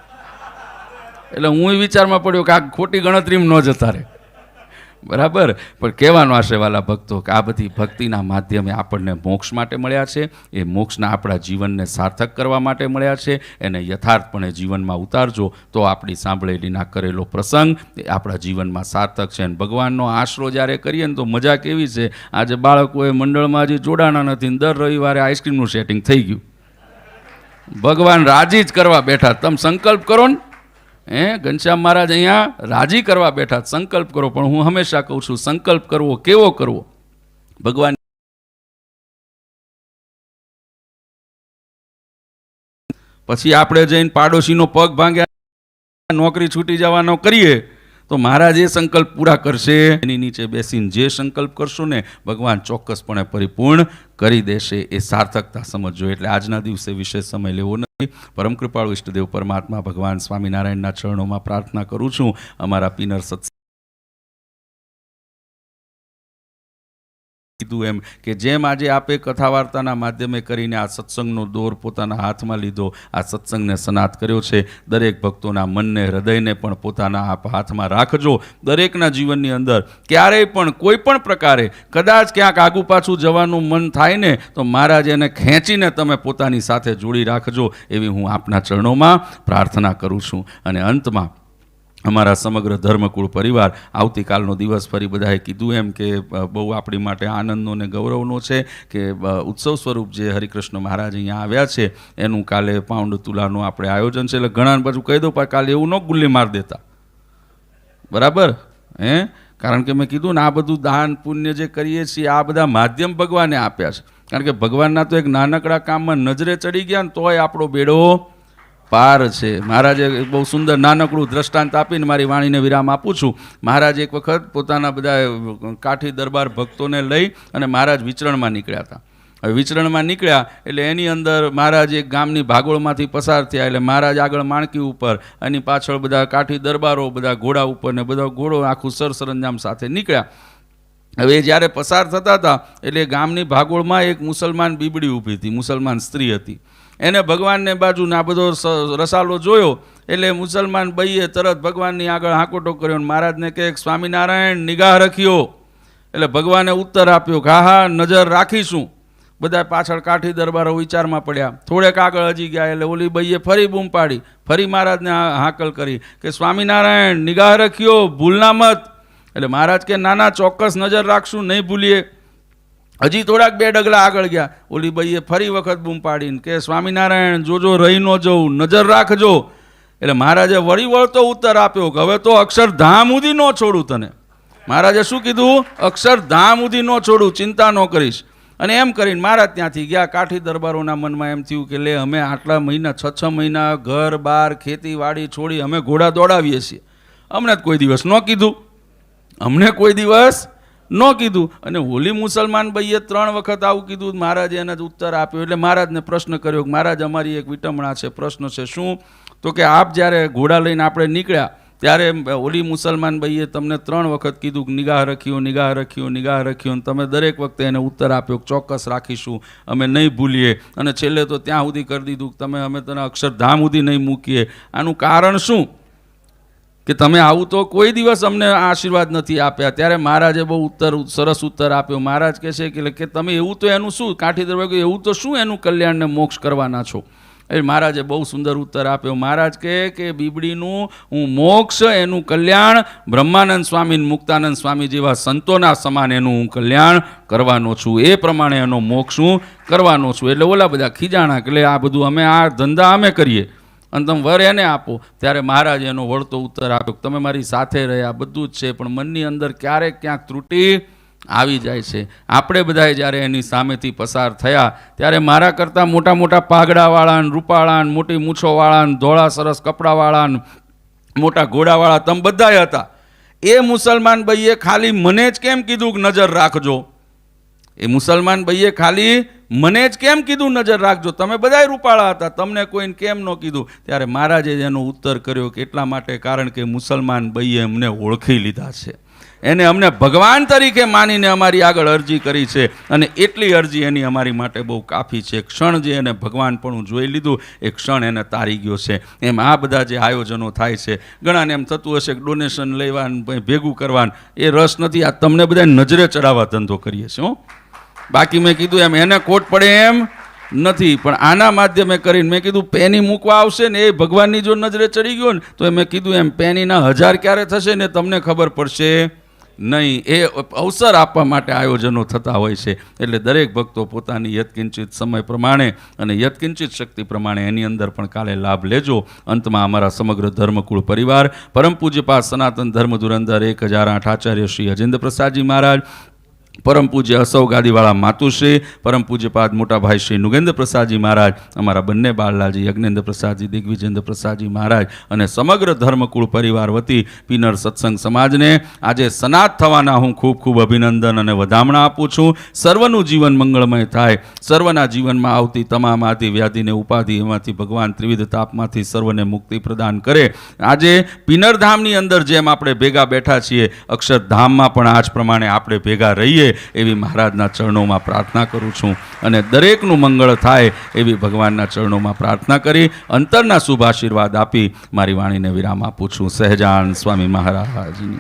એટલે હું વિચારમાં પડ્યો કે આ ખોટી ગણતરીમાં ન જતા રહે. બરાબર? પણ કહેવાનો આશય વાલા ભક્તો કે આ બધી ભક્તિના માધ્યમે આપણને મોક્ષ માટે મળ્યા છે. એ મોક્ષના આપણા જીવનને સાર્થક કરવા માટે મળ્યા છે. એને યથાર્થપણે જીવનમાં ઉતારજો તો આપણી સાંભળેલીના કરેલો પ્રસંગ એ આપણા જીવનમાં સાર્થક છે. અને ભગવાનનો આશરો જ્યારે કરીએ ને તો મજા કેવી છે. આજે બાળકોએ મંડળમાં હજી જોડાણા નથી ને દર રવિવારે આઈસ્ક્રીમનું સેટિંગ થઈ ગયું. ભગવાન રાજી જ કરવા બેઠા. તમે સંકલ્પ કરો ને. ઘનશ્યામ મહારાજ અહીંયા રાજી કરવા બેઠા. સંકલ્પ કરો. પણ હું હંમેશા કહું છું સંકલ્પ કરવો કેવો કરવો? ભગવાન પછી આપણે જઈને પાડોશીનો પગ ભાંગ્યા નોકરી છૂટી જવાનો કરીએ તો મહારાજ એ સંકલ્પ પૂરા કરશે. એની નીચે બેસીને જે સંકલ્પ કરશો ને ભગવાન ચોક્કસપણે પરિપૂર્ણ કરી દેશે. એ સાર્થકતા સમજજો. એટલે આજના દિવસે વિશેષ સમય લેવો નથી. પરમ કૃપાળુ ઈષ્ટદેવ પરમાત્મા ભગવાન સ્વામિનારાયણના ચરણોમાં પ્રાર્થના કરું છું અમારા પિનર સત્સંગ કીધું એમ કે જેમ આજે આપે કથા વાર્તાના માધ્યમે કરીને આ સત્સંગનો દોર પોતાના હાથમાં લીધો, આ સત્સંગને સનાત કર્યો છે, દરેક ભક્તોના મનને હૃદયને પણ પોતાના આપ હાથમાં રાખજો. દરેકના જીવનની અંદર ક્યારેય પણ કોઈ પણ પ્રકારે કદાચ ક્યાંક આગુ પાછું જવાનું મન થાય ને તો મહારાજ એને ખેંચીને તમે પોતાની સાથે જોડી રાખજો, એવી હું આપના ચરણોમાં પ્રાર્થના કરું છું. અને અંતમાં અમારા સમગ્ર ધર્મકુળ પરિવાર આવતીકાલનો દિવસ ફરી બધાએ કીધું એમ કે બહુ આપણી માટે આનંદનો ને ગૌરવનો છે કે ઉત્સવ સ્વરૂપ જે હરિકૃષ્ણ મહારાજ અહીંયા આવ્યા છે એનું કાલે પાઉન્ડ તુલાનું આપણે આયોજન છે. એટલે ઘણા પાછું કહી દઉં પણ કાલે એવું ન ગુલ્લી માર દેતા, બરાબર હે? કારણ કે મેં કીધું ને આ બધું દાન પુણ્ય જે કરીએ છીએ આ બધા માધ્યમ ભગવાને આપ્યા છે. કારણ કે ભગવાનના તો એક નાનકડા કામમાં નજરે ચડી ગયા ને તોય આપણો બેડો પાર છે. મહારાજે બહુ સુંદર નાનકડું દ્રષ્ટાંત આપીને મારી વાણીને વિરામ આપું છું. મહારાજ એક વખત પોતાના બધા કાઠી દરબાર ભક્તોને લઈ અને મહારાજ વિચરણમાં નીકળ્યા હતા. હવે વિચરણમાં નીકળ્યા એટલે એની અંદર મહારાજ એક ગામની ભાગોળમાંથી પસાર થયા. એટલે મહારાજ આગળ માણકી ઉપર, એની પાછળ બધા કાઠી દરબારો બધા ઘોડા ઉપર ને બધા ઘોડો આખું સરસરંજામ સાથે નીકળ્યા. હવે જ્યારે પસાર થતા હતા એટલે ગામની ભાગોળમાં એક મુસલમાન બીબડી ઊભી હતી, મુસલમાન સ્ત્રી હતી. એને ભગવાનને બાજુ આ બધો રસાલો જોયો એટલે મુસલમાન બઈએ તરત ભગવાનની આગળ હાકોટો કર્યો. મહારાજને કહે સ્વામિનારાયણ નિગાહ રખ્યો. એટલે ભગવાને ઉત્તર આપ્યો કે હા નજર રાખીશું. બધા પાછળ કાઠી દરબારો વિચારમાં પડ્યા. થોડેક આગળ હજી ગયા એટલે ઓલી બઈએ ફરી બૂમ પાડી, ફરી મહારાજને હાકલ કરી કે સ્વામિનારાયણ નિગાહ રખ્યો, ભૂલના મત. એટલે મહારાજ કે નાના ચોક્કસ નજર રાખશું, નહીં ભૂલીએ. હજી થોડાક બે ડગલા આગળ ગયા, ઓલી બઈએ ફરી વખત બૂમ પાડીને કે સ્વામિનારાયણ જોજો રહી ન જવું, નજર રાખજો. એટલે મહારાજે વળી વળતો ઉત્તર આપ્યો કે હવે તો અક્ષરધામ સુધી ન છોડું તને. મહારાજે શું કીધું? અક્ષરધામ સુધી ન છોડું, ચિંતા ન કરીશ. અને એમ કરીને મહારાજ ત્યાંથી ગયા. કાઠી દરબારોના મનમાં એમ થયું કે લે અમે આટલા મહિના 6 મહિના ઘર બાર ખેતીવાડી છોડી અમે ઘોડા દોડાવીએ છીએ, અમને કોઈ દિવસ ન કીધું, અમને કોઈ દિવસ ન કીધું. અને હોલી મુસલમાન ભાઈએ 3 વખત આવું કીધું. મહારાજે એને જ ઉત્તર આપ્યો. એટલે મહારાજને પ્રશ્ન કર્યો કે મહારાજ અમારી એક વિટમણા છે, પ્રશ્ન છે. શું? તો કે આપ જ્યારે ઘોડા લઈને આપણે નીકળ્યા ત્યારે ઓલી મુસલમાન ભાઈએ તમને 3 વખત કીધું કે નિગાહ રખ્યું, નિગાહ રખ્યું, નિગાહ રખ્યું. તમે દરેક વખતે એને ઉત્તર આપ્યો કે ચોક્કસ રાખીશું, અમે નહીં ભૂલીએ. અને છેલ્લે તો ત્યાં સુધી કરી દીધું કે અમે તને અક્ષરધામ સુધી નહીં મૂકીએ. આનું કારણ શું? કે તમે આવું તો કોઈ દિવસ અમને આશીર્વાદ નથી આપ્યા. ત્યારે મહારાજે બહુ સરસ ઉત્તર આપ્યો. મહારાજ કહે છે કે તમે એવું તો એનું શું? કાઠી દરબાર એવું તો શું એનું કલ્યાણને મોક્ષ કરવાના છો? એ મહારાજે બહુ સુંદર ઉત્તર આપ્યો. મહારાજ કહે કે બીબડીનું હું મોક્ષ, એનું કલ્યાણ બ્રહ્માનંદ સ્વામી, મુક્તાનંદ સ્વામી જેવા સંતોના સમાન એનું હું કલ્યાણ કરવાનો છું. એ પ્રમાણે એનો મોક્ષ હું કરવાનો છું. એટલે ઓલા બધા ખીજાણા કે આ બધું અમે આ ધંધા અમે કરીએ અને તમે વર એને આપો. ત્યારે મહારાજ એનો વળતો ઉત્તર આપ્યો તમે મારી સાથે રહ્યા, બધું જ છે, પણ મનની અંદર ક્યારેક ક્યાંક ત્રુટિ આવી જાય છે. આપણે બધાએ જ્યારે એની સામેથી પસાર થયા ત્યારે મારા કરતાં મોટા મોટા પાઘડાવાળા, રૂપાળા, મોટી મૂછોવાળા, ધોળા સરસ કપડાવાળા, મોટા ઘોડાવાળા તમે બધાએ હતા. એ મુસલમાન ભાઈએ ખાલી મને જ કેમ કીધું કે નજર રાખજો? એ મુસલમાન ભાઈએ ખાલી મને જ કેમ કીધું નજર રાખજો? તમે બધાય રૂપાળા હતા, તમને કોઈને કેમ ન કીધું? ત્યારે મહારાજે એનો ઉત્તર કર્યો કે એટલા માટે, કારણ કે મુસલમાન ભાઈએ અમને ઓળખી લીધા છે, એને અમને ભગવાન તરીકે માનીને અમારી આગળ અરજી કરી છે. અને એટલી અરજી એની અમારી માટે બહુ કાફી છે. ક્ષણ જે એને ભગવાન પણ જોઈ લીધું એ ક્ષણ એને તારી ગયો છે. એમ આ બધા જે આયોજનો થાય છે, ઘણાને એમ થતું હશે કે ડોનેશન લેવાનું ભેગું કરવાનું, એ રસ નથી. આ તમને બધા નજરે ચડાવવા ધંધો કરીએ છીએ. બાકી મેં કીધું એમ એને ખોટ પડે એમ નથી, પણ આના માધ્યમે કરીને મેં કીધું પેની મૂકવા આવશે ને એ ભગવાનની જો નજરે ચડી ગયો ને તો મેં કીધું એમ પેનીના 1000 ક્યારે થશે ને તમને ખબર પડશે નહીં. એ અવસર આપવા માટે આયોજનો થતા હોય છે. એટલે દરેક ભક્તો પોતાની યત્કિંચિત સમય પ્રમાણે અને યત્કિંચિત શક્તિ પ્રમાણે એની અંદર પણ કાલે લાભ લેજો. અંતમાં અમારા સમગ્ર ધર્મકુળ પરિવાર, પરમ પૂજ્યપાદ સનાતન ધર્મ ધુરંધર 1008 આચાર્ય શ્રી અજેન્દ્ર પ્રસાદજી મહારાજ, પરમ પૂજ્ય અસૌ ગાદીવાળા માતુશ્રી, પરમ પૂજ્યપાદ મોટાભાઈ શ્રી નુગેન્દ્ર પ્રસાદજી મહારાજ, અમારા બંને બાળલાલજી યજ્ઞેન્દ્ર પ્રસાદજી, દિગ્વિજેન્દ્ર પ્રસાદજી મહારાજ અને સમગ્ર ધર્મકુળ પરિવાર વતી પીનર સત્સંગ સમાજને આજે સનાત થવાના હું ખૂબ ખૂબ અભિનંદન અને વધામણા આપું છું. સર્વનું જીવન મંગળમય થાય, સર્વના જીવનમાં આવતી તમામ આદિ વ્યાધિને ઉપાધિ એમાંથી ભગવાન ત્રિવિધ તાપમાંથી સર્વને મુક્તિ પ્રદાન કરે. આજે પીનરધામની અંદર જેમ આપણે ભેગા બેઠા છીએ, અક્ષરધામમાં પણ આ જ પ્રમાણે આપણે ભેગા રહીએ જોઈએ એવી મહારાજના ચરણોમાં પ્રાર્થના કરું છું અને દરેકનું મંગળ થાય એવી ભગવાનના ચરણોમાં પ્રાર્થના કરી અંતરના શુભ આશીર્વાદ આપી મારી વાણીને વિરામ આપું છું. સહજાન સ્વામી મહારાજની.